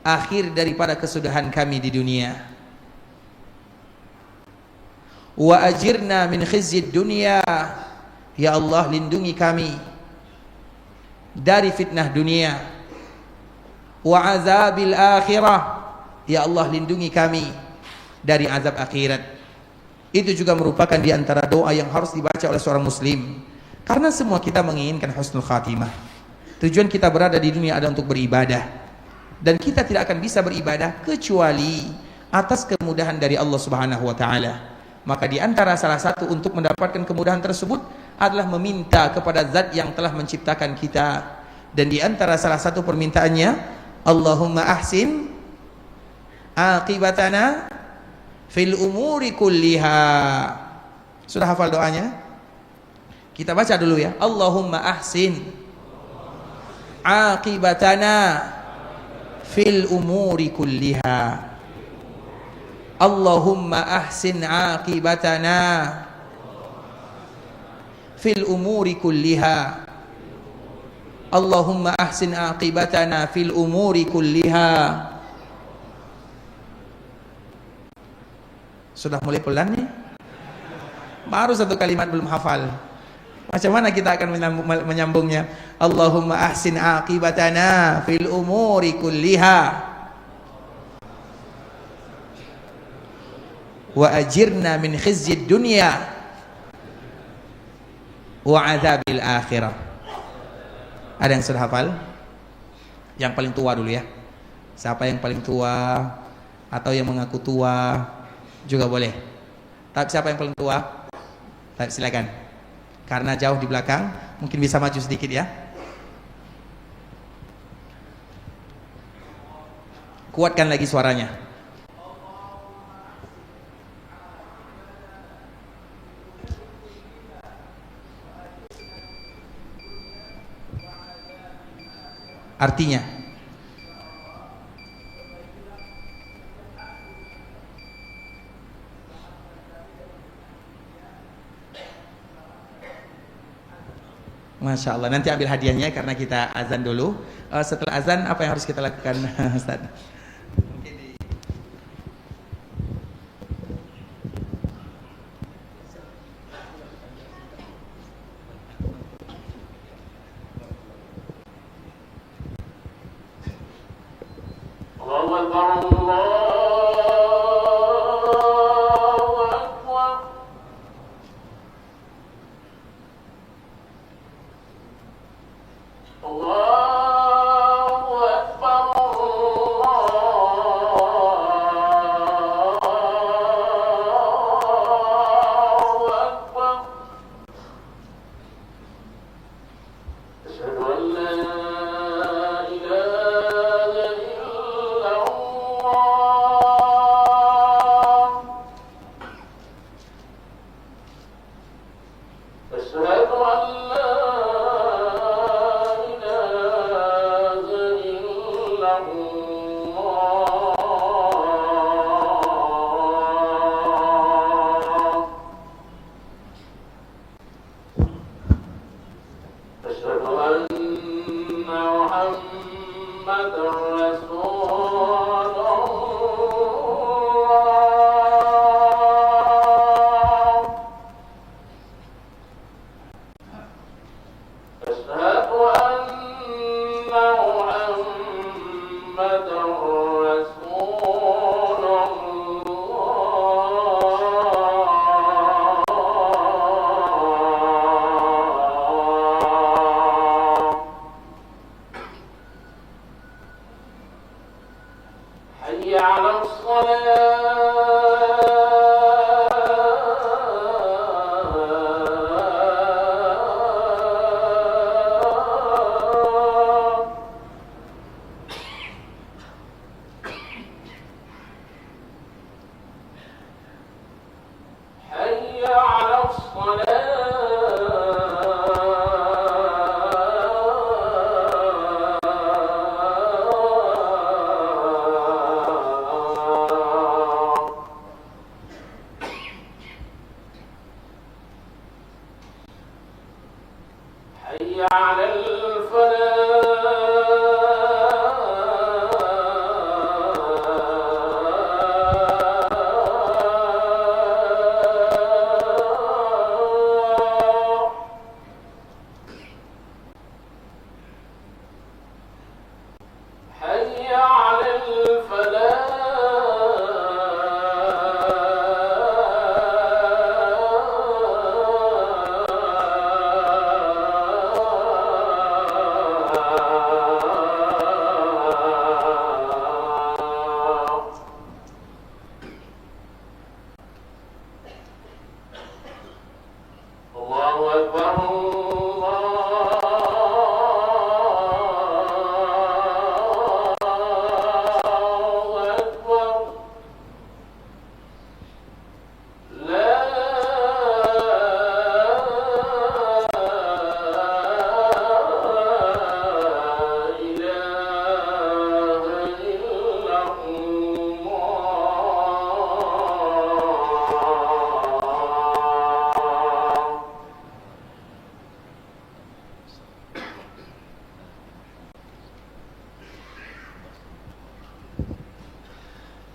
Speaker 6: akhir daripada kesudahan kami di dunia. Wa ajirna min khizyid dunya, ya Allah, lindungi kami dari fitnah dunia. Wa azabil akhirah, ya Allah, lindungi kami dari azab akhirat. Itu juga merupakan di antara doa yang harus dibaca oleh seorang muslim, karena semua kita menginginkan husnul khatimah. Tujuan kita berada di dunia adalah untuk beribadah, dan kita tidak akan bisa beribadah kecuali atas kemudahan dari Allah Subhanahu wa ta'ala. Maka di antara salah satu untuk mendapatkan kemudahan tersebut adalah meminta kepada zat yang telah menciptakan kita. Dan di antara salah satu permintaannya, Allahumma ahsin aqibatana fil umuri kulliha. Sudah hafal doanya? Kita baca dulu ya. Allahumma ahsin aqibatana fil umuri kulliha. Allahumma ahsin aqibatana fil umuri kulliha. Allahumma ahsin aqibatana fil umuri kulliha. Sudah mulai pelan nih? Baru satu kalimat belum hafal. Macam mana kita akan menyambungnya? Allahumma ahsin aqibatana fil umuri kulliha wa ajirna min khizyid dunya wa adzabil akhirah. Ada yang sudah hafal? Yang paling tua dulu ya. Siapa yang paling tua atau yang mengaku tua juga boleh. Tapi siapa yang paling tua? Silakan. Karena jauh di belakang, mungkin bisa maju sedikit ya. Kuatkan lagi suaranya. Artinya, Masya Allah, nanti ambil hadiahnya karena kita azan dulu. Setelah azan apa yang harus kita lakukan, Ustaz?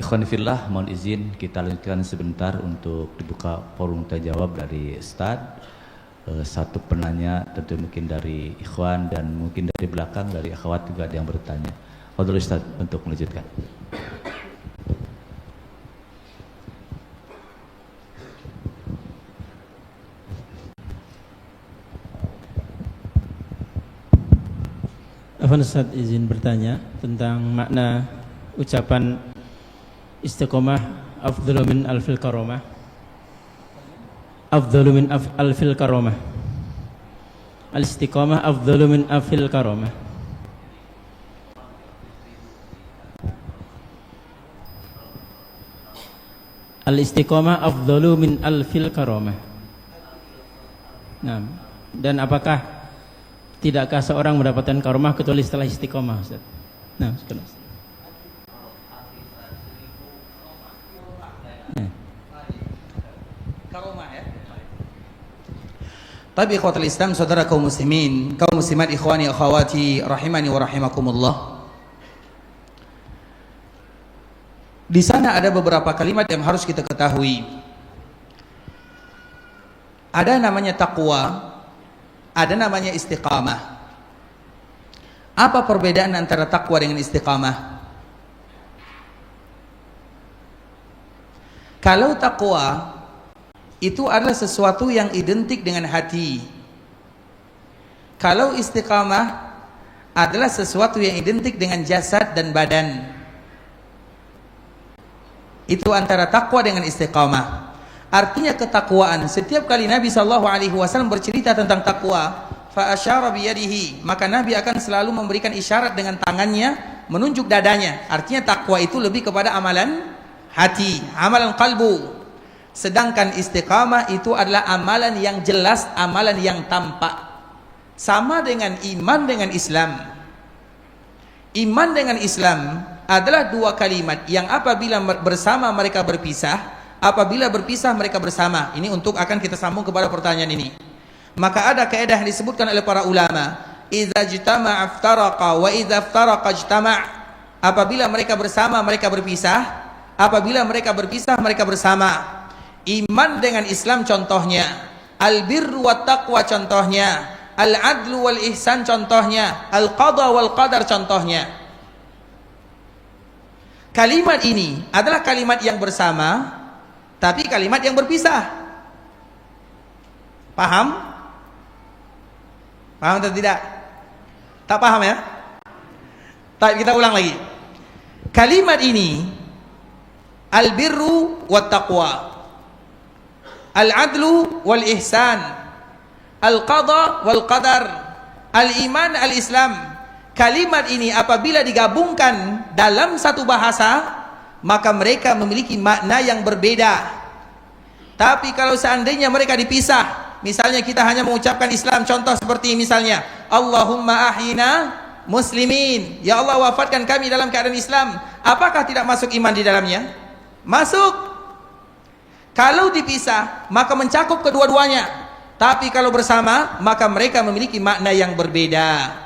Speaker 4: Ikhwan fillah, mohon izin kita lanjutkan sebentar untuk dibuka forum tanya jawab dari Ustadz. Satu penanya tentu mungkin dari ikhwan dan mungkin dari belakang dari akhwat juga ada yang bertanya. Fadhil Ustadz untuk melanjutkan.
Speaker 5: Afwan Ustaz, izin bertanya tentang makna ucapan istiqomah afdalu min alfil karomah. Afdalu min alfil karomah. Al-istiqomah afdalu min alfil karomah. Al-istiqomah afdalu min alfil karomah. Nah, dan apakah tidakkah seorang mendapatkan karomah kecuali setelah istiqomah, Ustaz? Nah, sekarang.
Speaker 6: Tapi ikhwatul Islam, saudara kaum muslimin, kaum muslimat, ikhwani akhwati rahimani wa rahimakumullah. Di sana ada beberapa kalimat yang harus kita ketahui. Ada namanya taqwa, ada namanya istiqamah. Apa perbedaan antara taqwa dengan istiqamah? Kalau taqwa itu adalah sesuatu yang identik dengan hati. Kalau istiqamah adalah sesuatu yang identik dengan jasad dan badan. Itu antara takwa dengan istiqamah. Artinya ketakwaan. Setiap kali Nabi SAW bercerita tentang takwa, fa asyara biyadihi, maka Nabi akan selalu memberikan isyarat dengan tangannya menunjuk dadanya. Artinya takwa itu lebih kepada amalan hati, amalan qalbu. Sedangkan istiqamah itu adalah amalan yang jelas, amalan yang tampak. Sama dengan iman dengan Islam. Iman dengan Islam adalah dua kalimat yang apabila bersama mereka berpisah, apabila berpisah mereka bersama. Ini untuk akan kita sambung kepada pertanyaan ini. Maka ada kaidah yang disebutkan oleh para ulama, idza ijtama'a iftaraqa wa idza iftaraqa ijtama'. Apabila mereka bersama mereka berpisah, apabila mereka berpisah mereka bersama. Iman dengan Islam contohnya, al-birru wat taqwa contohnya, al-adlu wal ihsan contohnya, al-qada wal qadar contohnya. Kalimat ini adalah kalimat yang bersama, tapi kalimat yang berpisah. Paham? Paham atau tidak? Tak paham ya? Tak, kita ulang lagi. Kalimat ini al-birru wat taqwa, al-adlu wal ihsan, al-qada wal qadar, al-iman al-islam. Kalimat ini apabila digabungkan dalam satu bahasa, maka mereka memiliki makna yang berbeda. Tapi kalau seandainya mereka dipisah, misalnya kita hanya mengucapkan Islam, contoh seperti misalnya Allahumma ahyina muslimin, ya Allah wafatkan kami dalam keadaan Islam, apakah tidak masuk iman di dalamnya? Masuk. Kalau dipisah, maka mencakup kedua-duanya. Tapi kalau bersama, maka mereka memiliki makna yang berbeda.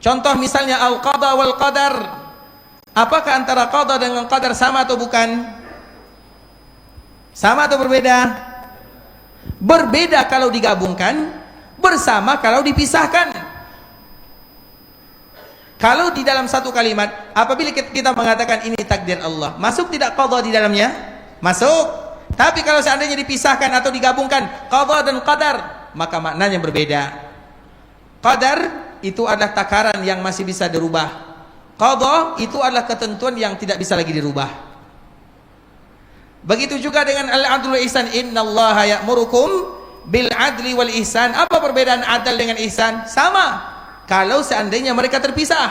Speaker 6: Contoh misalnya al-qada wal qadar. Apakah antara qada dengan qadar sama atau bukan? Sama atau berbeda? Berbeda kalau digabungkan, bersama kalau dipisahkan. Kalau di dalam satu kalimat, apabila kita mengatakan ini takdir Allah, masuk tidak qada di dalamnya? Masuk. Tapi kalau seandainya dipisahkan atau digabungkan qada dan qadar, maka maknanya berbeda. Qadar itu adalah takaran yang masih bisa dirubah. Qada itu adalah ketentuan yang tidak bisa lagi dirubah. Begitu juga dengan al-adlu wal ihsan, innallaha ya'murukum bil adli wal ihsan. Apa perbedaan adl dengan ihsan? Sama. Kalau seandainya mereka terpisah.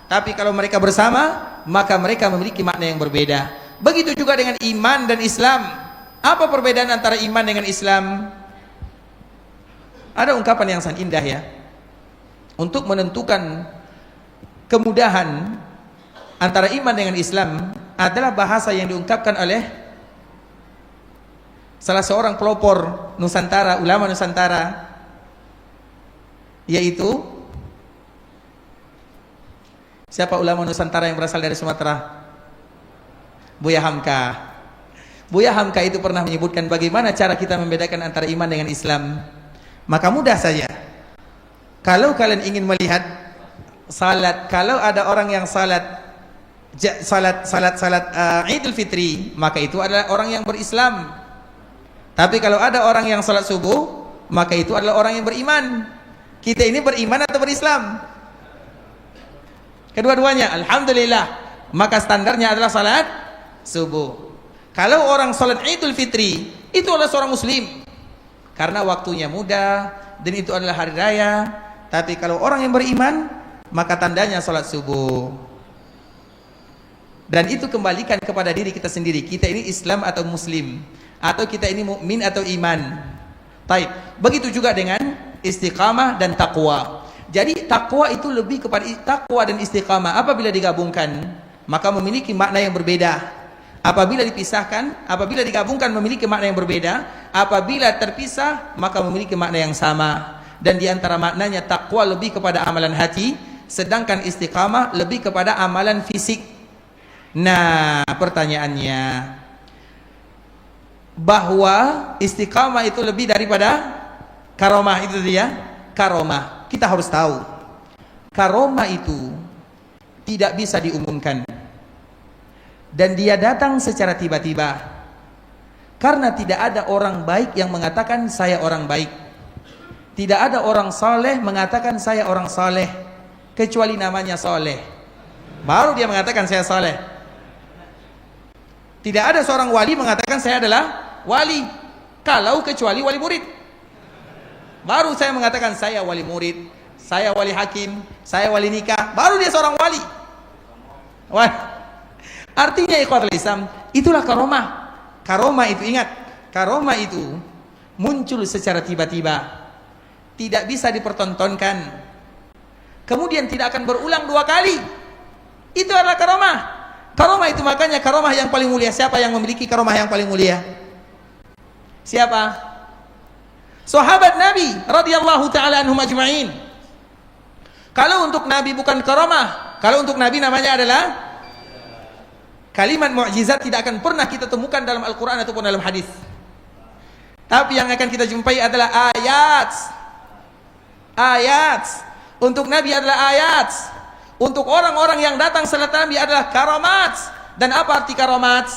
Speaker 6: Tapi kalau mereka bersama, maka mereka memiliki makna yang berbeda. Begitu juga dengan iman dan Islam. Apa perbedaan antara iman dengan Islam? Ada ungkapan yang sangat indah ya. Untuk menentukan kemudahan antara iman dengan Islam adalah bahasa yang diungkapkan oleh salah seorang pelopor Nusantara, ulama Nusantara, yaitu siapa ulama Nusantara yang berasal dari Sumatera? Buya Hamka. Buya Hamka itu pernah menyebutkan bagaimana cara kita membedakan antara iman dengan Islam. Maka mudah saja. Kalau kalian ingin melihat salat, kalau ada orang yang salat Idul Fitri, maka itu adalah orang yang berislam. Tapi kalau ada orang yang salat subuh, maka itu adalah orang yang beriman. Kita ini beriman atau berislam? Kedua-duanya, alhamdulillah. Maka standarnya adalah salat subuh. Kalau orang salat Idul Fitri, itu adalah seorang muslim karena waktunya muda dan itu adalah hari raya. Tapi kalau orang yang beriman, maka tandanya salat subuh. Dan itu kembalikan kepada diri kita sendiri. Kita ini Islam atau muslim, atau kita ini mukmin atau iman. Baik. Begitu juga dengan istiqamah dan taqwa. Jadi takwa itu lebih kepada takwa dan istiqamah. Apabila digabungkan, maka memiliki makna yang berbeda. Apabila dipisahkan, apabila digabungkan memiliki makna yang berbeda, apabila terpisah maka memiliki makna yang sama. Dan di antara maknanya takwa lebih kepada amalan hati, sedangkan istiqamah lebih kepada amalan fisik. Nah, pertanyaannya, bahwa istiqamah itu lebih daripada karomah, itu dia karomah. Kita harus tahu, karomah itu tidak bisa diumumkan, dan dia datang secara tiba-tiba, karena tidak ada orang baik yang mengatakan saya orang baik. Tidak ada orang saleh mengatakan saya orang saleh, kecuali namanya saleh, baru dia mengatakan saya saleh. Tidak ada seorang wali mengatakan saya adalah wali, kalau kecuali wali murid. Baru saya mengatakan saya wali murid, saya wali hakim, saya wali nikah, baru dia seorang wali. Wah, artinya ikhwatul Islam, itulah karomah. Karomah itu, ingat, karomah itu muncul secara tiba-tiba, tidak bisa dipertontonkan, kemudian tidak akan berulang dua kali. Itu adalah karomah. Karomah itu, makanya karomah yang paling mulia. Siapa yang memiliki karomah yang paling mulia? Siapa? Sahabat Nabi radhiyallahu taala anhum ajma'in. Kalau untuk Nabi bukan karomah, kalau untuk Nabi namanya adalah kalimat mukjizat. Tidak akan pernah kita temukan dalam Al-Quran ataupun dalam hadis. Tapi yang akan kita jumpai adalah ayat. Ayat untuk Nabi adalah ayat. Untuk orang-orang yang datang setelah Nabi adalah karamat. Dan apa arti karamat?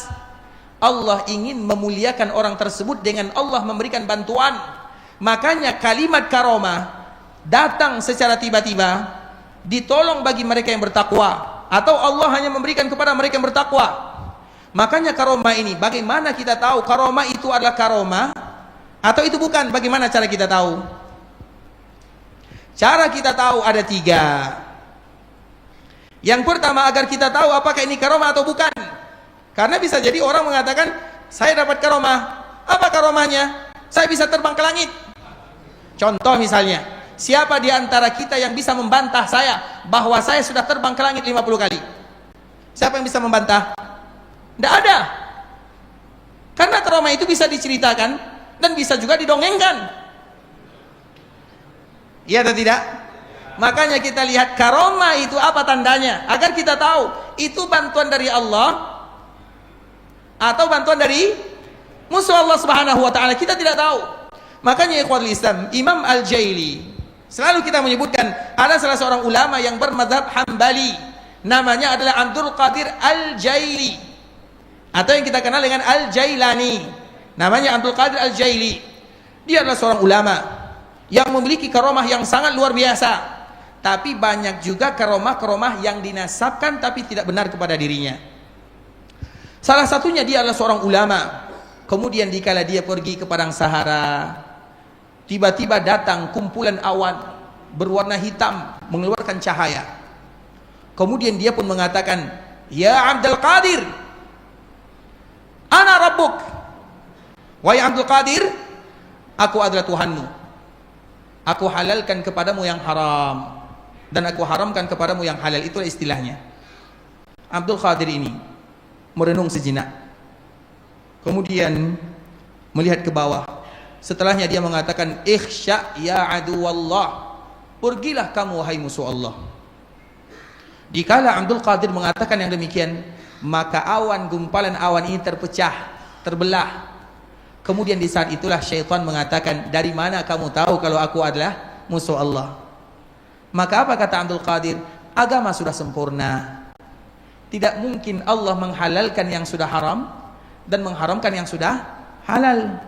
Speaker 6: Allah ingin memuliakan orang tersebut dengan Allah memberikan bantuan. Makanya kalimat karamah datang secara tiba-tiba, ditolong bagi mereka yang bertakwa, atau Allah hanya memberikan kepada mereka yang bertakwa. Makanya karamah ini, bagaimana kita tahu karamah itu adalah karamah atau itu bukan? Bagaimana cara kita tahu? Cara kita tahu ada tiga. Yang pertama, agar kita tahu apakah ini karomah atau bukan. Karena bisa jadi orang mengatakan, saya dapat karomah. Apa karomahnya? Saya bisa terbang ke langit. Contoh misalnya, siapa di antara kita yang bisa membantah saya bahwa saya sudah terbang ke langit 50 kali? Siapa yang bisa membantah? Tidak ada. Karena karomah itu bisa diceritakan dan bisa juga didongengkan. Iya atau tidak? Makanya kita lihat karomah itu apa tandanya, agar kita tahu itu bantuan dari Allah atau bantuan dari musuh Allah Subhanahu wa taala. Kita tidak tahu. Makanya ikhwatul Islam, Imam Al-Jaili selalu kita menyebutkan, ada salah seorang ulama yang bermadzhab Hambali, namanya adalah Abdul Qadir Al-Jaili, atau yang kita kenal dengan Al-Jailani. Namanya Abdul Qadir Al-Jaili. Dia adalah seorang ulama yang memiliki karomah yang sangat luar biasa. Tapi banyak juga karomah-karomah yang dinasabkan tapi tidak benar kepada dirinya. Salah satunya dia adalah seorang ulama. Kemudian dikala dia pergi ke padang Sahara, tiba-tiba datang kumpulan awan berwarna hitam mengeluarkan cahaya. Kemudian dia pun mengatakan, "Ya Abdul Qadir, ana rabbuk." Wahai Abdul Qadir, aku adalah Tuhanmu. Aku halalkan kepadamu yang haram dan aku haramkan kepadamu yang halal. Itulah istilahnya. Abdul Qadir ini merenung sejenak, kemudian melihat ke bawah. Setelahnya dia mengatakan, "Ikhsha ya aduwallah." Pergilah kamu wahai musuh Allah. Dikala Abdul Qadir mengatakan yang demikian, maka awan, gumpalan awan ini terpecah, terbelah. Kemudian di saat itulah syaitan mengatakan, "Dari mana kamu tahu kalau aku adalah musuh Allah?" Maka apa kata Abdul Qadir? Agama sudah sempurna. Tidak mungkin Allah menghalalkan yang sudah haram dan mengharamkan yang sudah halal.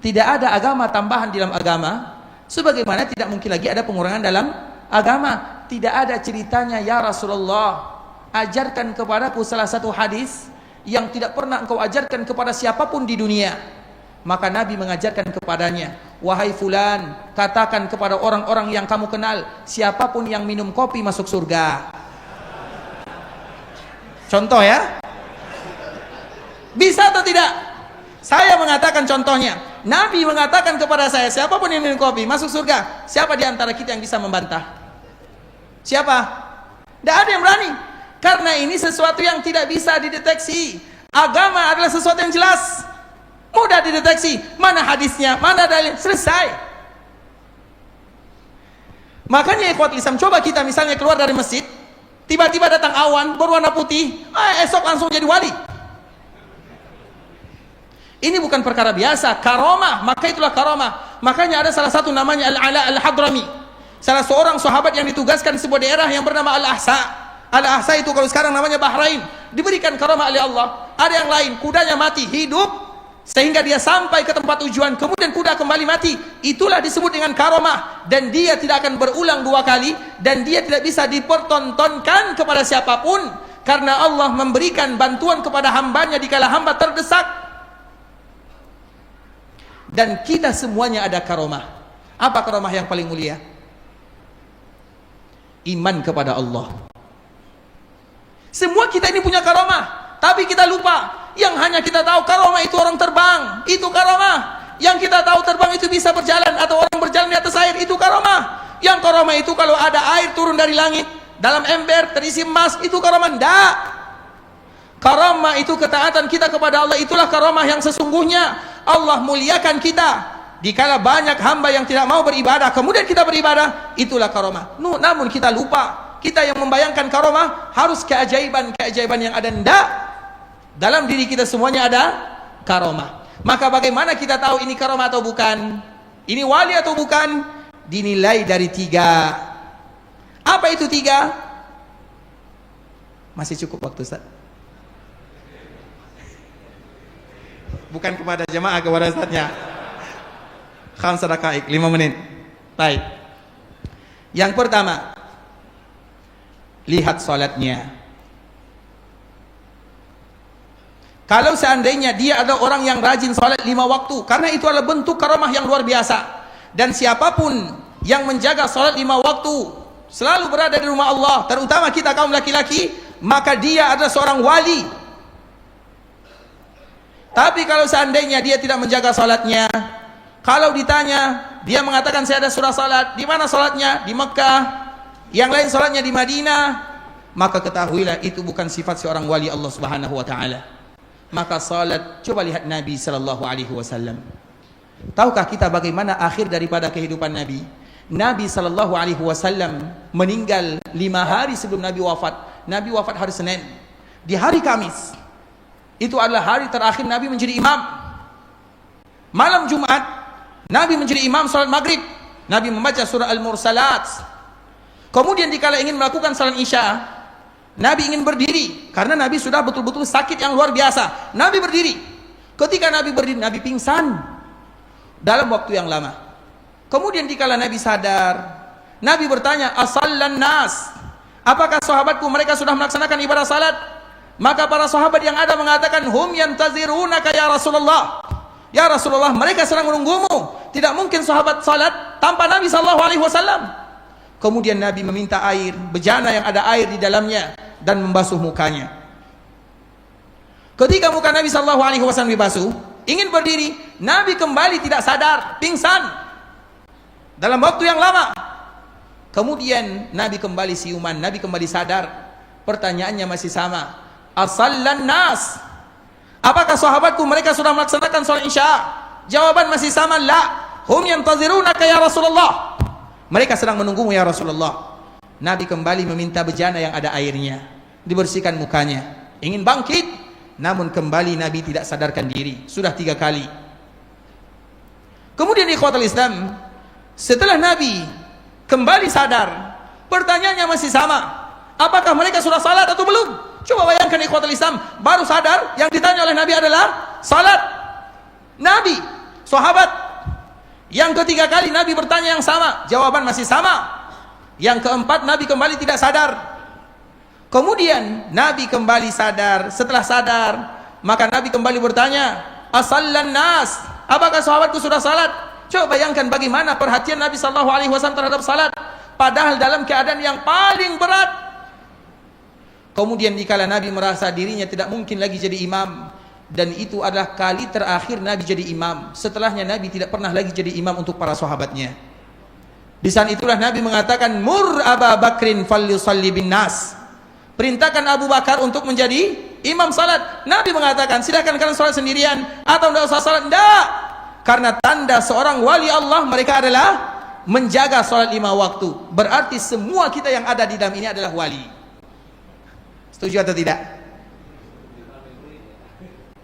Speaker 6: Tidak ada agama tambahan di dalam agama, sebagaimana tidak mungkin lagi ada pengurangan dalam agama. Tidak ada ceritanya, "Ya Rasulullah, ajarkan kepadaku salah satu hadis yang tidak pernah engkau ajarkan kepada siapapun di dunia." Maka Nabi mengajarkan kepadanya, "Wahai fulan, katakan kepada orang-orang yang kamu kenal, siapapun yang minum kopi masuk surga." Contoh ya. Bisa atau tidak? Saya mengatakan contohnya. Nabi mengatakan kepada saya, siapapun yang minum kopi masuk surga. Siapa di antara kita yang bisa membantah? Siapa? Tidak ada yang berani. Karena ini sesuatu yang tidak bisa dideteksi. Agama adalah sesuatu yang jelas, mudah dideteksi. Mana hadisnya, mana dalil, selesai. Makanya ikhwatul Islam, coba kita misalnya keluar dari masjid, tiba-tiba datang awan berwarna putih, esok langsung jadi wali. Ini bukan perkara biasa, karomah. Maka itulah karomah. Makanya ada salah satu namanya Al-Ala Al-Hadrami, salah seorang sahabat yang ditugaskan di sebuah daerah yang bernama Al-Ahsa. Al-Ahsa itu kalau sekarang namanya Bahrain, diberikan karomah oleh Allah. Ada yang lain, kudanya mati, hidup sehingga dia sampai ke tempat tujuan, kemudian kuda kembali mati. Itulah disebut dengan karomah, dan dia tidak akan berulang dua kali, dan dia tidak bisa dipertontonkan kepada siapapun, karena Allah memberikan bantuan kepada hambanya dikala hamba terdesak. Dan kita semuanya ada karomah. Apa karomah yang paling mulia? Iman kepada Allah. Semua kita ini punya karomah, tapi kita lupa. Yang hanya kita tahu karomah itu orang terbang, itu karomah. Yang kita tahu terbang itu bisa berjalan, atau orang berjalan di atas air, itu karomah. Yang karomah itu kalau ada air turun dari langit dalam ember terisi emas, itu karomah. Enggak. Karomah itu ketaatan kita kepada Allah, itulah karomah yang sesungguhnya. Allah muliakan kita dikala banyak hamba yang tidak mau beribadah, kemudian kita beribadah, itulah karomah. Namun kita lupa. Kita yang membayangkan karomah harus keajaiban-keajaiban yang ada. Enggak. Dalam diri kita semuanya ada karomah. Maka bagaimana kita tahu ini karomah atau bukan? Ini wali atau bukan? Dinilai dari 3. Apa itu 3? Masih cukup waktu, Ustaz? Bukan kepada jemaah, kepada Ustaznya. Khamsa daqaik, 5 menit. Baik. Yang pertama, lihat salatnya. Kalau seandainya dia adalah orang yang rajin salat 5 waktu, karena itu adalah bentuk karamah yang luar biasa. Dan siapapun yang menjaga salat 5 waktu, selalu berada di rumah Allah, terutama kita kaum laki-laki, maka dia adalah seorang wali. Tapi kalau seandainya dia tidak menjaga salatnya, kalau ditanya, dia mengatakan saya ada surah salat, di mana salatnya? Di Mekah. Yang lain salatnya di Madinah, maka ketahuilah itu bukan sifat seorang wali Allah Subhanahu wa taala. Maka salat, coba lihat Nabi sallallahu alaihi wasallam. Tahukah kita bagaimana akhir daripada kehidupan Nabi? Nabi sallallahu alaihi wasallam meninggal 5 hari sebelum Nabi wafat. Nabi wafat hari Senin. Di hari Kamis, itu adalah hari terakhir Nabi menjadi imam. Malam Jumat, Nabi menjadi imam salat maghrib. Nabi membaca surah Al-Mursalat. Kemudian dikala ingin melakukan salat Isya, Nabi ingin berdiri karena Nabi sudah betul-betul sakit yang luar biasa. Nabi berdiri. Ketika Nabi berdiri, Nabi pingsan dalam waktu yang lama. Kemudian dikala Nabi sadar, Nabi bertanya, "Asallan nas?" Apakah sahabatku mereka sudah melaksanakan ibadah salat? Maka para sahabat yang ada mengatakan, "Hum yantazirunaka ya Rasulullah." Ya Rasulullah, mereka sedang menunggumu. Tidak mungkin sahabat salat tanpa Nabi sallallahu alaihi wasallam. Kemudian Nabi meminta air, bejana yang ada air di dalamnya, dan membasuh mukanya. Ketika muka Nabi sallallahu alaihi wasallam dibasuh, ingin berdiri, Nabi kembali tidak sadar, pingsan dalam waktu yang lama. Kemudian Nabi kembali siuman, Nabi kembali sadar. Pertanyaannya masih sama, asallan nas? Apakah sahabatku mereka sudah melaksanakan salat Isya? Jawaban masih sama, la. Hum yantazirunaka ya Rasulullah. Mereka sedang menunggumu ya Rasulullah. Nabi kembali meminta bejana yang ada airnya, dibersihkan mukanya, ingin bangkit, namun kembali Nabi tidak sadarkan diri. Sudah 3 kali. Kemudian ikhwatul Islam, setelah Nabi kembali sadar, pertanyaannya masih sama, apakah mereka sudah salat atau belum? Coba bayangkan ikhwatul Islam, baru sadar, yang ditanya oleh Nabi adalah salat. Nabi, sahabat. Yang ketiga kali Nabi bertanya yang sama, jawaban masih sama. Yang keempat Nabi kembali tidak sadar. Kemudian Nabi kembali sadar. Setelah sadar, maka Nabi kembali bertanya, asallan nas? Apakah sahabatku sudah salat? Coba bayangkan bagaimana perhatian Nabi sallallahu alaihi wasallam terhadap salat, padahal dalam keadaan yang paling berat. Kemudian dikala Nabi merasa dirinya tidak mungkin lagi jadi imam, dan itu adalah kali terakhir Nabi jadi imam. Setelahnya Nabi tidak pernah lagi jadi imam untuk para sahabatnya. Di saat itulah Nabi mengatakan, mur Aba Bakrin falyusalli bin nas. Perintahkan Abu Bakar untuk menjadi Imam salat, Nabi mengatakan silakan kalian salat sendirian atau tidak usah salat. Tidak, karena tanda seorang wali Allah mereka adalah menjaga salat 5 waktu. Berarti semua kita yang ada di dalam ini adalah wali. Setuju atau tidak?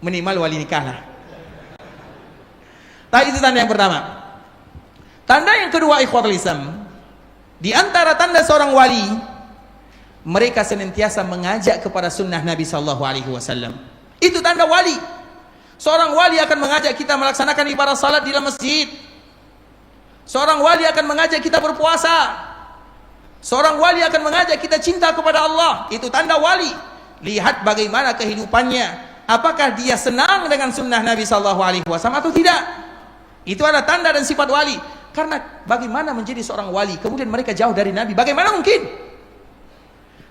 Speaker 6: Minimal wali nikah lah. Tapi itu tanda yang pertama. Tanda yang kedua, ikhwatul Islam, di antara tanda seorang wali, mereka senantiasa mengajak kepada sunnah Nabi sallallahu alaihi wasallam. Itu tanda wali. Seorang wali akan mengajak kita melaksanakan ibadah salat di dalam masjid. Seorang wali akan mengajak kita berpuasa. Seorang wali akan mengajak kita cinta kepada Allah. Itu tanda wali. Lihat bagaimana kehidupannya. Apakah dia senang dengan sunnah Nabi sallallahu alaihi wasallam atau tidak? Itu adalah tanda dan sifat wali. Karena bagaimana menjadi seorang wali kemudian mereka jauh dari Nabi? Bagaimana mungkin?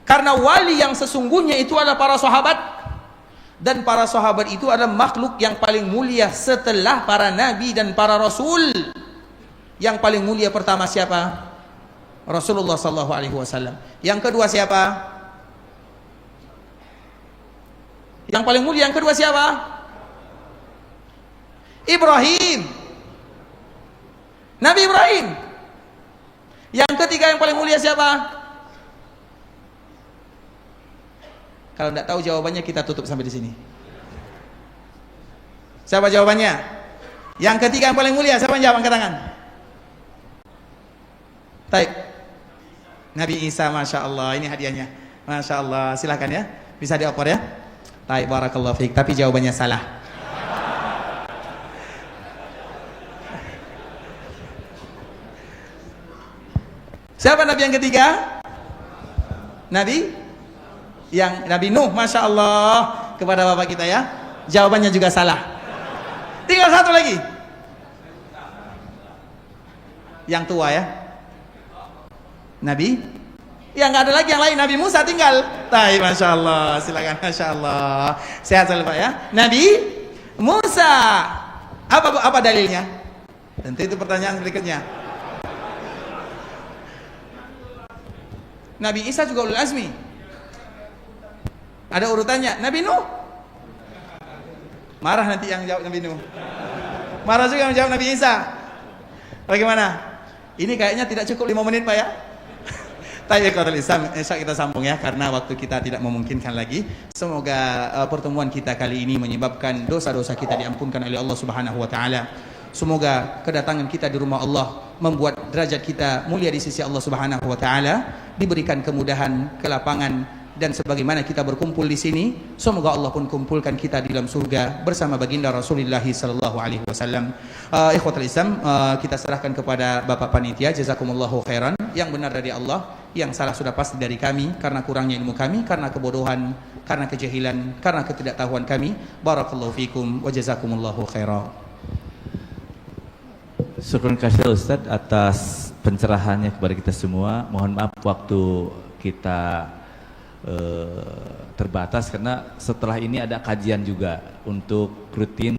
Speaker 6: Karena wali yang sesungguhnya itu adalah para sahabat. Dan para sahabat itu adalah makhluk yang paling mulia setelah para nabi dan para rasul. Yang paling mulia pertama siapa? Rasulullah sallallahu alaihi wasallam. Yang kedua siapa? Yang paling mulia yang kedua siapa? Ibrahim. Nabi Ibrahim. Yang ketiga yang paling mulia siapa? Kalau tidak tahu jawabannya kita tutup sampai di sini. Siapa jawabannya? Yang ketiga yang paling mulia siapa yang jawab? Angkat tangan. Baik. Nabi Isa, Masya Allah, ini hadiahnya. Masya Allah, silahkan ya. Bisa diopor ya. Baik, barakallahu fiik. Tapi jawabannya salah. Siapa Nabi yang ketiga? Nabi Nuh, Masya Allah, kepada bapak kita ya. Jawabannya juga salah. Tinggal satu lagi. Yang tua ya. Nabi yang nggak ada lagi yang lain. Nabi Musa tinggal. Baik, Masya Allah, silakan. Masya Allah, sehat selalu Pak ya. Nabi Musa, apa dalilnya? Tentu itu pertanyaan berikutnya. Nabi Isa juga ulul azmi. Ada urutannya. Nabi Nuh. Marah nanti yang jawab Nabi Nuh. Marah juga yang jawab Nabi Isa. Bagaimana? Ini kayaknya tidak cukup 5 menit Pak ya. Tapi kalau Islam, kita sambung ya, karena waktu kita tidak memungkinkan lagi. Semoga pertemuan kita kali ini menyebabkan dosa-dosa kita diampunkan oleh Allah Subhanahu wa taala. Semoga kedatangan kita di rumah Allah membuat derajat kita mulia di sisi Allah Subhanahu wa taala, diberikan kemudahan, kelapangan, dan sebagaimana kita berkumpul di sini, semoga Allah pun kumpulkan kita di dalam surga bersama baginda Rasulullah sallallahu alaihi wasallam. Ikhwatul Islam, kita serahkan kepada Bapak Panitia, jazakumullahu khairan. Yang benar dari Allah, yang salah sudah pasti dari kami karena kurangnya ilmu kami, karena kebodohan, karena kejahilan, karena ketidaktahuan kami. Barakallahu fikum wa jazakumullahu khairan.
Speaker 4: Syukur kasih Ustadz atas pencerahannya kepada kita semua. Mohon maaf waktu kita terbatas karena setelah ini ada kajian juga untuk rutin